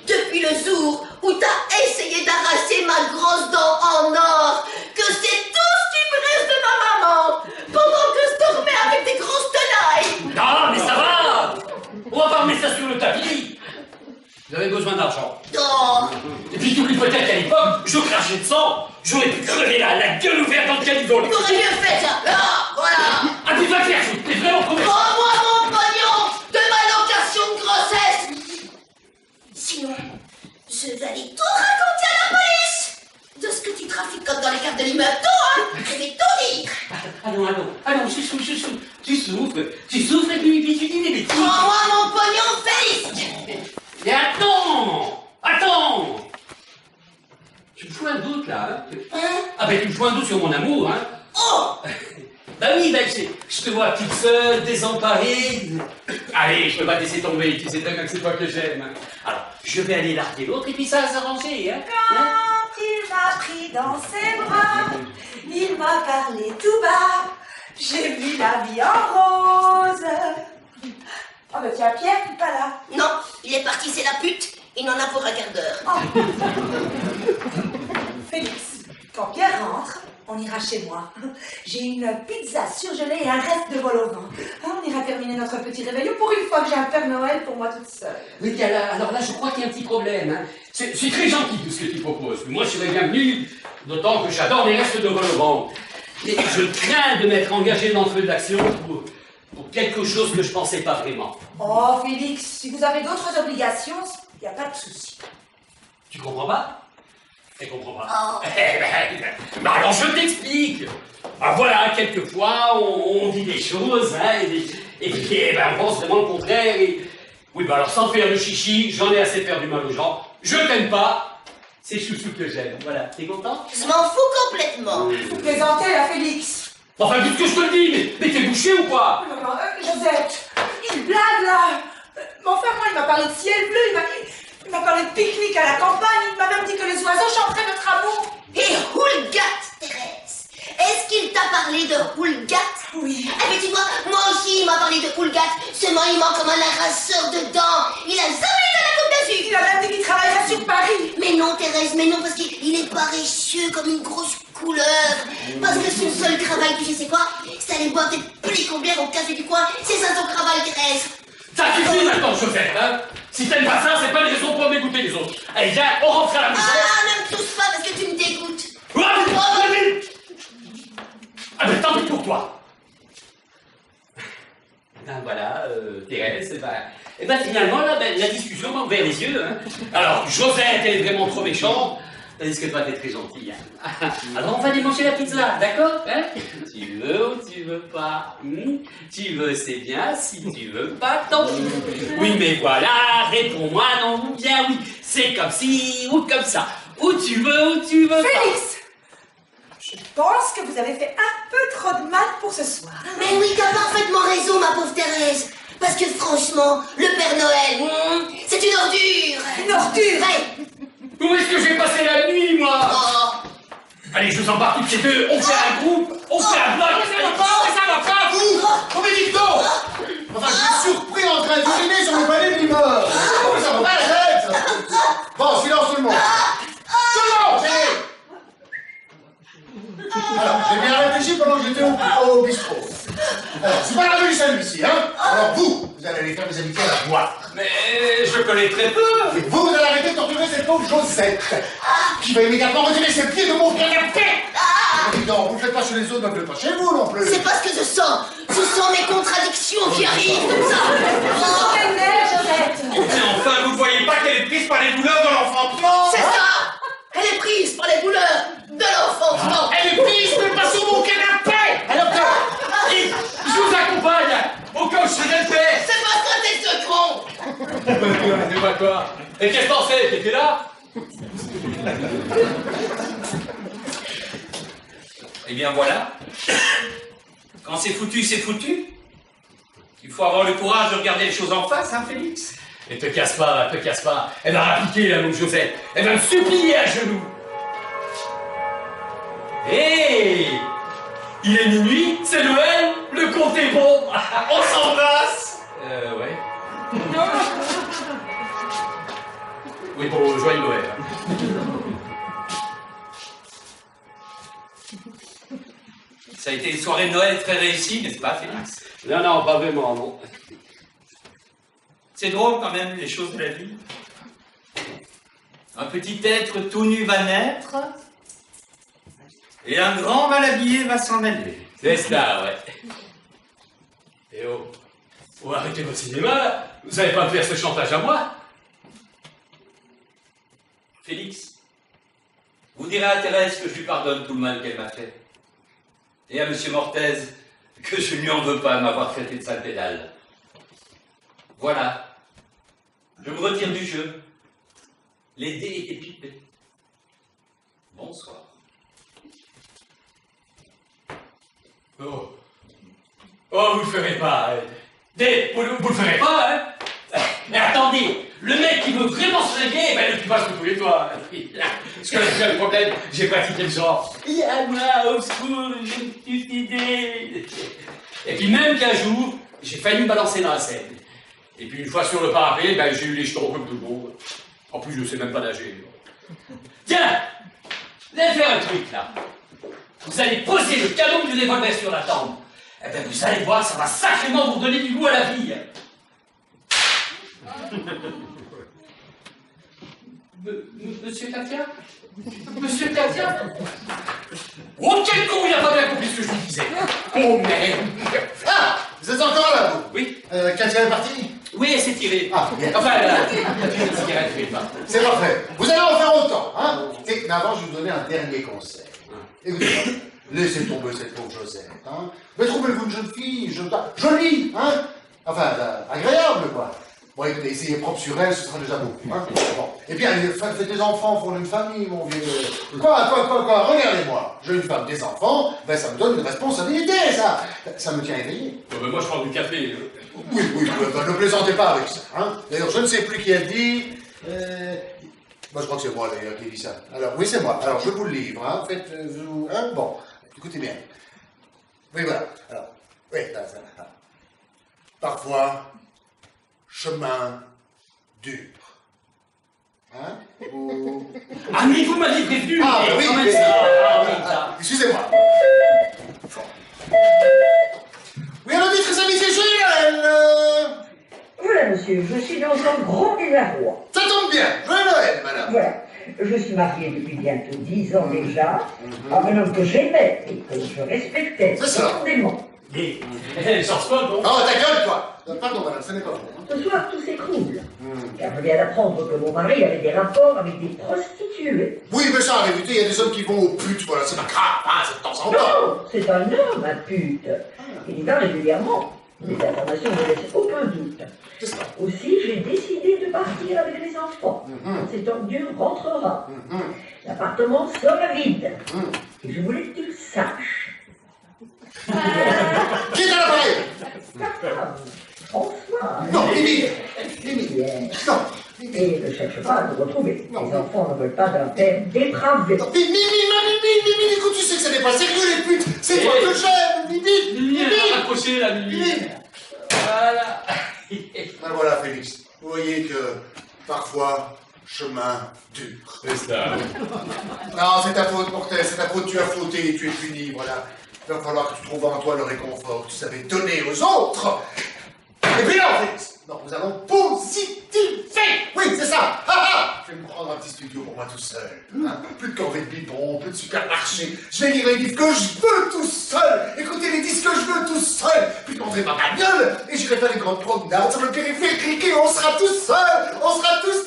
depuis le jour où t'as essayé d'arracher ma grosse dent en or, que c'est tout ce qui me reste de ma maman, pendant que je dormais avec des grosses tenailles. Ah, mais ça va! On va pas remettre ça sur le tapis! J'avais besoin d'argent. Oh. Et puis t'oublies peut-être qu'à l'époque, je crachais de sang, j'aurais pu crever là, la gueule ouverte dans le caniveau. T'aurais mieux fait ça. Ah, voilà. Ah, tu vas le faire, t'es vraiment trop méchant. Rends-moi mon pognon de ma location de grossesse. Sinon, je vais aller tout raconter à la police de ce que tu trafiques comme dans les caves de l'immeuble. Tout, hein. Je vais tout dire. Allons, chouchou, tu souffres et puis tu dis des bêtises. Rends-moi mon pognon, Félix. Mais attends. Tu me fous un doute, là, hein? Ah ben, tu me fous un doute sur mon amour, hein? Oh. Bah oui, ben, je te vois toute seule, désemparée. Allez, je peux pas te laisser tomber, tu sais très bien que c'est toi que j'aime. Alors, je vais aller larguer l'autre et puis ça va s'arranger, hein? Quand il m'a pris dans ses bras, il m'a parlé tout bas, j'ai vu la vie en rose. Oh bah tiens, Pierre, tu es pas là. Non, il est parti, c'est la pute. Il n'en a pour un quart d'heure. Oh. Félix, quand Pierre rentre, on ira chez moi. J'ai une pizza surgelée et un reste de vol au vent. On ira terminer notre petit réveillon pour une fois que j'ai un Père Noël pour moi toute seule. Oui, alors là, je crois qu'il y a un petit problème. Hein. C'est très gentil tout ce que tu proposes. Moi, je serais bienvenu, d'autant que j'adore les restes de vol au vent. Mais je crains de m'être engagé dans le feu d'action pour quelque chose que je pensais pas vraiment. Oh, Félix, si vous avez d'autres obligations, il n'y a pas de souci. Tu comprends pas? Tu comprends pas? Oh. Ben alors je t'explique. Ah voilà, quelquefois on dit des choses, hein, et puis ben, on pense vraiment le contraire. Et... Oui, ben alors sans faire le chichi, j'en ai assez de faire du mal aux gens. Je t'aime pas, c'est chouchou que j'aime. Voilà, t'es content? Je m'en fous complètement. Vous plaisantez, là, Félix. Enfin, dites que je te le dis, mais t'es bouché ou quoi? Non, Josette, il blague là. Mais enfin, moi, il m'a parlé de ciel bleu, il m'a parlé de pique-nique à la campagne, il m'a même dit que les oiseaux chanteraient notre amour. Et Houlgat, Thérèse, est-ce qu'il t'a parlé de Houlgat? Oui. Eh bien, tu vois, moi aussi, il m'a parlé de Houlgat. Seulement, il ment comme un arracheur de dents. Il a jamais été à la Côte d'Azur. Il a même dit qu'il travaillerait sur Paris. Mais non, Thérèse, mais non, parce qu'il est paresseux comme une grosse couleuvre. Parce que son seul travail, tu sais quoi? C'est aller boire des pélicombères au café du coin. C'est ça son travail, Thérèse. Ça suffit maintenant, Josette, hein? Si t'aimes pas ça, c'est pas une raison pour m'écouter les autres. Allez, viens, on rentre à la maison. Ah, ne me touche pas parce que tu me dégoûtes. Ah, mais tant pis pour toi. Ben voilà, Thérèse, et ben finalement, là, la discussion m'a ouvert les yeux. Hein. Alors, Josette, elle est vraiment trop méchante, tandis que toi, t'es très gentille. Hein. Alors, on va aller manger la pizza, d'accord, hein? Tu veux ou tu veux pas? Tu veux, c'est bien, si tu veux pas, tant pis. Oui, mais voilà, réponds-moi non ou bien oui. C'est comme ci ou comme ça. Ou tu veux pas. Félix! pense que vous avez fait un peu trop de mal pour ce soir. Mais oui, t'as parfaitement raison, ma pauvre Thérèse. Parce que franchement, le Père Noël, c'est une ordure. Une ordure? Ouais. Où est-ce que j'ai passé la nuit, moi? Oh. Allez, je vous embarque toutes les deux, on fait un groupe, on fait un bloc. Ça va pas, Vous me dites donc. Enfin, je suis surpris en train d'uriner sur le palais de l'immeuble. Ça va pas la tête. Bon, silence tout le monde. Silence, alors, j'ai bien réfléchi pendant que j'étais au bistrot. Alors, c'est pas la rue du Saint-Lucie, hein? Alors, vous allez aller faire des amitiés à la boîte. Mais je connais très peu. Et vous allez arrêter de torturer cette pauvre Josette, qui va immédiatement retirer ses pieds de mon canapé. Non, vous ne le faites pas chez les autres, ne le faites pas chez vous non plus. C'est parce que je sens mes contradictions qui arrivent comme ça. Oh, elle est, Josette. Mais enfin, vous ne voyez pas qu'elle est prise par les douleurs de l'enfantement? C'est ça. Elle est prise par les douleurs de l'enfantement. Elle est prise, mais pas sur mon canapé. Alors que... Je vous accompagne au cas où je serais le père. C'est parce que t'es ce con. C'est pas quoi. Et qu'est-ce que t'en sais? T'étais là? Eh bien voilà. Quand c'est foutu, c'est foutu. Il faut avoir le courage de regarder les choses en face, hein, Félix? Et te casse pas, te casse pas. Elle va rappliquer, la loupe Josette. Elle va me supplier à genoux. Hé! Il est minuit, c'est Noël, le compte est bon. On s'embrasse. Ouais. Oui, bon, joyeux Noël. Ça a été une soirée de Noël très réussie, n'est-ce pas, Félix? Non, pas vraiment, non. C'est drôle quand même, les choses de la vie. Un petit être tout nu va naître, et un grand mal habillé va s'en aller. C'est ça, ouais. Et oh, arrêtez votre cinéma, là. Vous n'allez pas me faire ce chantage à moi. Félix, vous direz à Thérèse que je lui pardonne tout le mal qu'elle m'a fait. Et à Monsieur Mortez que je ne lui en veux pas de m'avoir traité de sale pédale. Voilà. Je me retire du jeu. Les dés étaient pipés. Bonsoir. Oh, vous le ferez pas. Vous le ferez pas, hein? Mais attendez, le mec qui veut vraiment se régler, ben, ne tue pas sous tous les toits. Parce que le problème, j'ai pratiqué le genre. À moi, au secours, j'ai une petite idée. Et puis même qu'un jour, j'ai failli me balancer dans la Seine. Et puis une fois sur le parapet, ben, j'ai eu les jetons comme tout le monde. En plus, je ne sais même pas nager. Tiens, vous allez faire un truc là. Vous allez poser le canon du revolver sur la table. Eh bien, vous allez voir, ça va sacrément vous donner du goût à la vie. Monsieur Katia? Monsieur Katia? Oh, quel con, il n'a pas bien compris ce que je lui disais. Oh, merde. Ah, vous êtes encore là, vous? Oui. Katia est partie? Oui, elle s'est tirée. Ah, bien. Enfin, elle a tiré une cigarette, je ne pas. C'est parfait. Vous allez en faire autant, hein? Mais avant, je vais vous donner un dernier conseil. Écoutez, laissez tomber cette pauvre Josette, hein? Mais trouvez-vous une jeune fille, jolie, hein? Enfin, agréable, quoi. Bon, écoutez, essayez propre sur elle, ce sera déjà beau, hein? Bon. Et puis, allez, faites des enfants, font une famille, mon vieux. Quoi? Regardez-moi. J'ai une femme, des enfants, ben ça me donne une responsabilité, ça. Ça me tient éveillé. Ben, moi, je prends du café. Oui, ben, ne plaisantez pas avec ça, hein? D'ailleurs, je ne sais plus qui a dit... Moi, je crois que c'est moi, d'ailleurs, qui dit ça. Alors, oui, c'est moi. Alors, je vous le livre, hein. Faites-vous... Hein? Bon, écoutez bien. Oui, voilà. Alors, oui, là. Parfois, chemin dur. Hein? Ou... Ah, mais vous m'avez prévenu! Ah, oui, quand même mais... ça. Excusez-moi. Oui, alors, dites, très amitié, Voilà, monsieur, je suis dans un grand désarroi. Ça tombe bien. Joyeux Noël, madame. Voilà. Je suis mariée depuis bientôt 10 ans déjà, à un homme que j'aimais et que je respectais profondément. Et sors pas, bon? Oh, ta gueule, toi. Pardon, madame, ce n'est pas vous. Ce soir, tout s'écroule. Car je viens d'apprendre que mon mari avait des rapports avec des prostituées. Oui, mais ça arrive, il y a des hommes qui vont aux putes, voilà, c'est pas grave, hein, c'est de temps en temps. Non, c'est un homme, un pute. Il y va régulièrement. Les informations ne laissent aucun doute. Aussi, j'ai décidé de partir avec les enfants. Cette ordure rentrera. L'appartement sera vide. Et je voulais que tu le saches. Qui est à l'appareil? François. Non, Mimi. Non. Et ne cherche pas à nous retrouver. Les enfants ne veulent pas d'un père dépravé. Mimi, écoute, tu sais que ça n'est pas sérieux, les putes. C'est toi que j'aime, Mimi. Mimi, elle a raccroché la Mimi. Voilà. Ben voilà, Félix. Vous voyez que parfois, chemin dur. C'est ça. Non, c'est ta faute, mortel, c'est ta faute, tu as fauté, tu es puni, voilà. Il va falloir que tu trouves en toi le réconfort que tu savais donner aux autres. Et puis là, Félix, non, nous allons positiver. Oui, c'est ça. Je vais me prendre un petit studio pour moi tout seul. Hein. Plus de corvée de biberon, plus de supermarché. Je vais lire les livres que je veux tout seul. Écouter les disques que je veux tout seul. Puis conduire ma bagnole et j'irai faire les grandes promenades sur le périphérique et on sera tout seul. On sera tous seuls.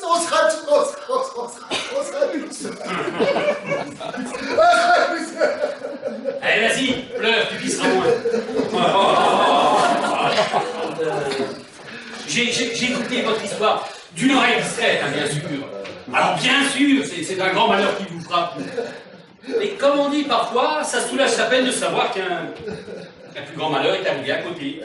Allez, vas-y, pleure, tu pisseras moins. J'ai écouté votre histoire d'une oreille discrète, hein, bien sûr. Alors, bien sûr, c'est un grand malheur qui vous frappe. Mais comme on dit parfois, ça soulage la peine de savoir qu'un plus grand malheur est arrivé à côté.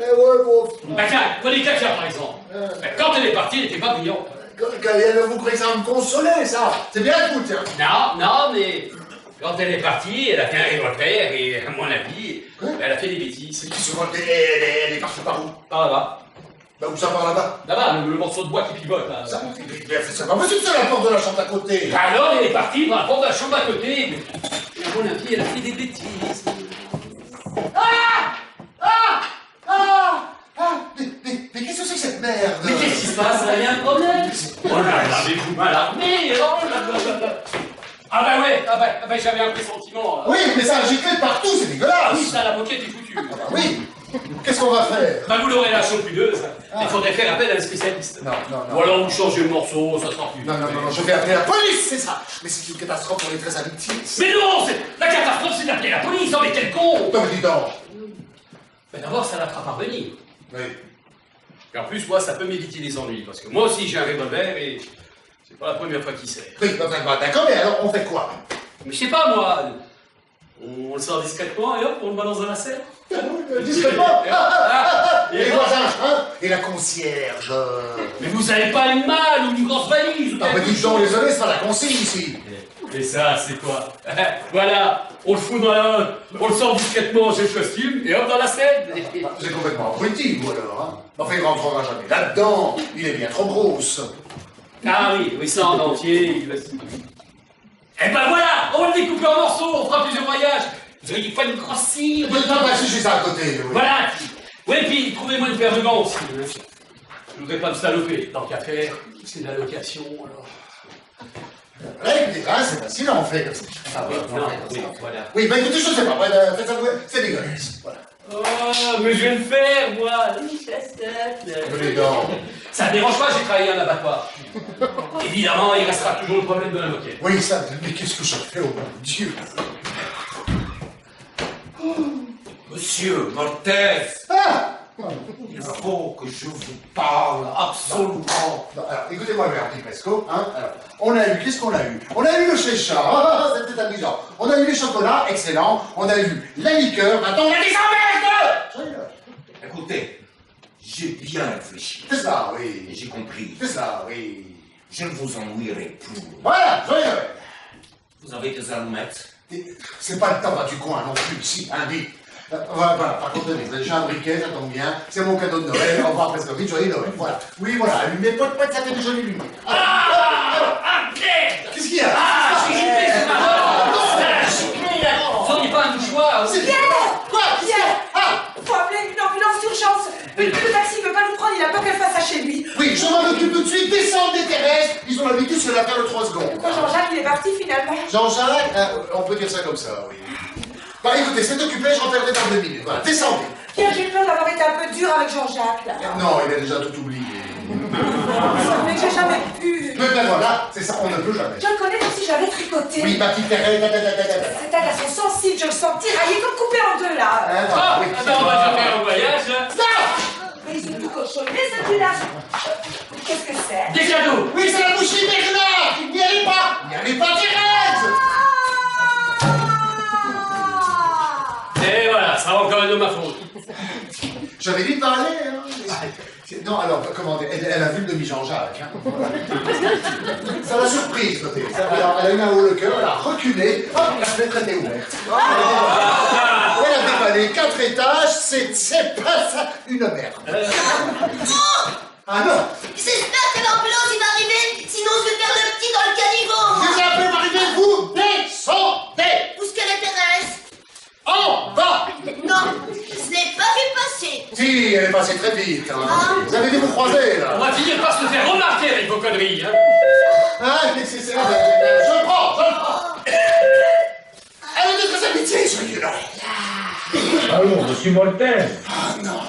Bah tiens, prenez Katia par exemple. Bah, quand elle est partie, elle n'était pas brillante. Vous croyez que ça va me consoler, ça? C'est bien cool, tiens. Non, mais quand elle est partie, elle a fait un repère et, à mon avis, elle a fait des bêtises. Elle est partie par où? Par là-bas. Bah où ça, par là-bas? Là-bas, le morceau de bois qui pivote, là. C'est pas possible, c'est la porte de la chambre à côté. Alors, elle est partie dans la porte de la chambre à côté. Mais, à mon avis, elle a fait des bêtises. Mais qu'est-ce que c'est que cette merde? Mais qu'est-ce qui se passe? Il y a un problème? Oh là là, avez-vous mal armé? Ah bah j'avais un pressentiment. Oui, mais ça a giclé de partout, c'est dégueulasse. Oui, ça, la moquette est foutue. Ah bah oui. Qu'est-ce qu'on va faire? Bah vous l'aurez la champouilleuse. Il faudrait faire appel à un spécialiste. Non. Ou alors vous changez le morceau, ça sera plus. Non, je vais appeler la police, c'est ça. Mais c'est une catastrophe pour les très habitués. Mais non, la catastrophe, c'est d'appeler la police. Oh, mais quel con! Non, mais dis donc. Mais d'abord, ça la fera parvenir. Oui. Et en plus, moi, ça peut m'éviter les ennuis. Parce que moi aussi, j'ai un revolver et c'est pas la première fois qu'il sert. Oui, d'accord, mais alors on fait quoi? Mais je sais pas, moi. On le sort discrètement et hop, on le balance dans la selle. Discrètement. Et les voisins, hein? Et la concierge. Mais vous avez pas une malle ou une grosse valise? Ah, mais dis donc, désolé, c'est pas la consigne ici. Et ça, c'est quoi? Voilà, on le fout dans la... On le sort discrètement, j'ai le costume, et hop, dans la scène. C'est complètement abruti, vous, alors, hein? Enfin, il rentrera jamais là-dedans. Il est bien trop grosse. Ah oui, ça en entier, il va... Eh ben voilà, on va le découper en morceaux, on fera plusieurs voyages. Vous auriez pas une grossir. Non, bah si, j'ai ça à côté, oui. Voilà. Oui, puis trouvez-moi une paire de gants aussi. Je voudrais pas me saloper. Tant qu'à faire, c'est de la location, alors... Là, écoutez, hein, c'est facile à en faire comme ça. Ah, oui, voilà. Oui, bah écoutez, je sais pas, faites ça, c'est dégueulasse. Voilà. Oh, mais je vais le faire, moi. Les dents. Ça ne dérange pas, j'ai travaillé en abattoir. Évidemment, il restera toujours le problème de la moquette. Oui, ça, mais qu'est-ce que je fais, oh mon Dieu? Monsieur Mortez, il faut que je vous parle absolument. Non, alors, écoutez-moi bien, petit Pesco, hein. Alors, on a eu, qu'est-ce qu'on a eu? On a eu le chécha, c'était amusant. On a eu les chocolats, excellent. On a eu la liqueur, maintenant on a des emmerdes! Écoutez, j'ai bien réfléchi. C'est ça, oui. Et j'ai compris. C'est ça, oui. Je ne vous ennuierai plus. Voilà, joyeux Noël. Vous avez des allumettes? C'est pas le tabac du coin non plus, si, hein, dites. Voilà, par contre, tenez, vous avez déjà un briquet, ça tombe bien. C'est mon cadeau de Noël, au revoir presque vite, joyeux Noël, voilà. Oui, voilà, allumez, pote, ça fait des jolies lumières. Qu'est-ce qu'il y a? J'ai giflé, c'est marrant. Vous n'auriez pas un mouchoir? Pierre! Quoi? Pierre! Faut appeler une ambulance d'urgence. Le taxi ne veut pas nous prendre, il a peur qu'elle fasse ça chez lui. Oui, je m'en occupe tout de suite, descendez Thérèse. Ils ont l'habitude, c'est l'affaire de 3 secondes. Pourquoi Jean-Jacques, il est parti finalement? Jean-Jacques, on peut dire ça comme ça, oui. Bah écoutez, c'est occupé, je reviendrai dans 2 minutes. Voilà, descendez. Pierre, j'ai peur d'avoir été un peu dur avec Jean-Jacques, là. Non, il a déjà tout oublié. Mais j'ai jamais pu. Mais ben voilà, c'est ça, on ne peut jamais. Je le connais comme si j'avais tricoté. Oui, ma petite Thérèse, Cet âge sont sensibles, je le sens tiraillé comme coupé en deux, là. Ah, ben on va déjà faire un voyage. Mais ils sont tout cochonnés, celui-là. Qu'est-ce que c'est? Des cadeaux. Oui, c'est la boucherie Bernard. N'y allez pas, Thérèse. de ma faute. J'avais dit de parler, hein. Non, alors, comment dire, elle a vu le demi-Jean-Jacques, hein. Ça l'a surprise, notez. Alors, elle a eu un haut le cœur, elle a reculé, hop, la fenêtre était ouverte. Elle a déballé 4 étages, c'est pas ça, une merde. Ah non! J'espère que l'ambulance va arriver, sinon je vais faire le petit dans le caniveau. Vous avez arrivé, vous descendez! Où est-ce qu'elle est, Thérèse? En bas! Non, je l'ai pas vu passer. Si, elle est passée très vite, hein. Vous avez dû vous croiser, là. On va finir par se faire remarquer avec vos conneries, hein. Ah, mais c'est ça, je le prends. Elle est de très amitié, celui-là. Allô, monsieur Molten. Ah non.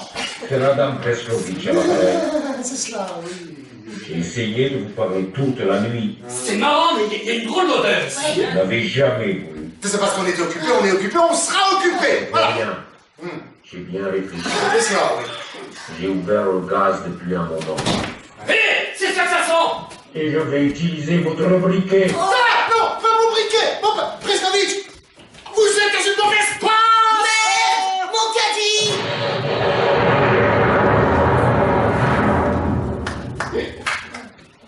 C'est Madame Preskovitch à l'appareil. C'est cela, oui. J'ai essayé de vous parler toute la nuit. C'est marrant, mais il y a une drôle d'odeur. Vous n'avez jamais voulu. C'est parce qu'on était occupé, on est occupé, on sera occupé. Voilà. Rien. J'ai bien réfléchi. C'est cela, oui. J'ai ouvert le gaz depuis un moment. Hé, c'est ça que ça sent. Et je vais utiliser votre briquet. Ça, non, pas mon briquet. Bon, Preskovitch, vous êtes dans une mauvaise passe. Mais mon caddie.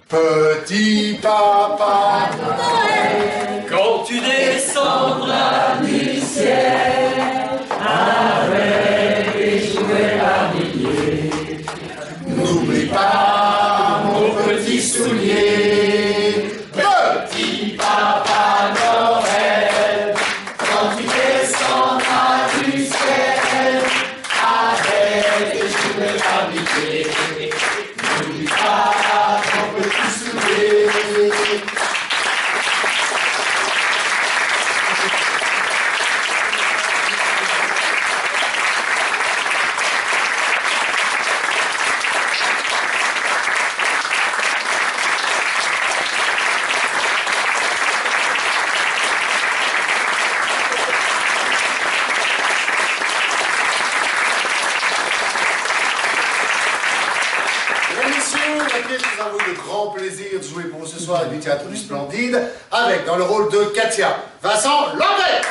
Petit papa Noël. Quand tu descendras du ciel avec les jouets habillés, n'oublie pas mon petit soulier, petit papa Noël, quand tu descendras du ciel avec les jouets habillés, n'oublie pas mon petit soulier. Nous avons eu le grand plaisir de jouer pour vous ce soir du Théâtre du Splendide, avec dans le rôle de Katia, Vincent Lambert.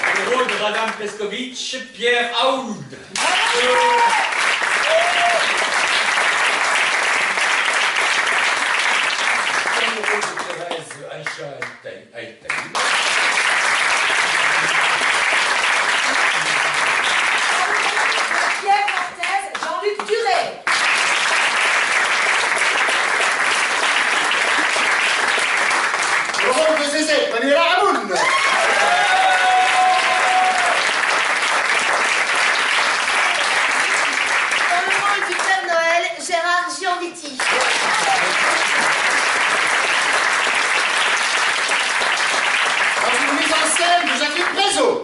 Dans le rôle de Madame Preskovitch, Pierre Aoud. Dans le rôle de Thérèse, Aïcha Aïtaï. Pierre Cortez, Jean-Luc Duret. Le rôle de Zézé, Manuela Hamoun. Dans le rôle du Père Noël, Gérard Gianviti. Dans une mise en scène de Jacqueline Prézot.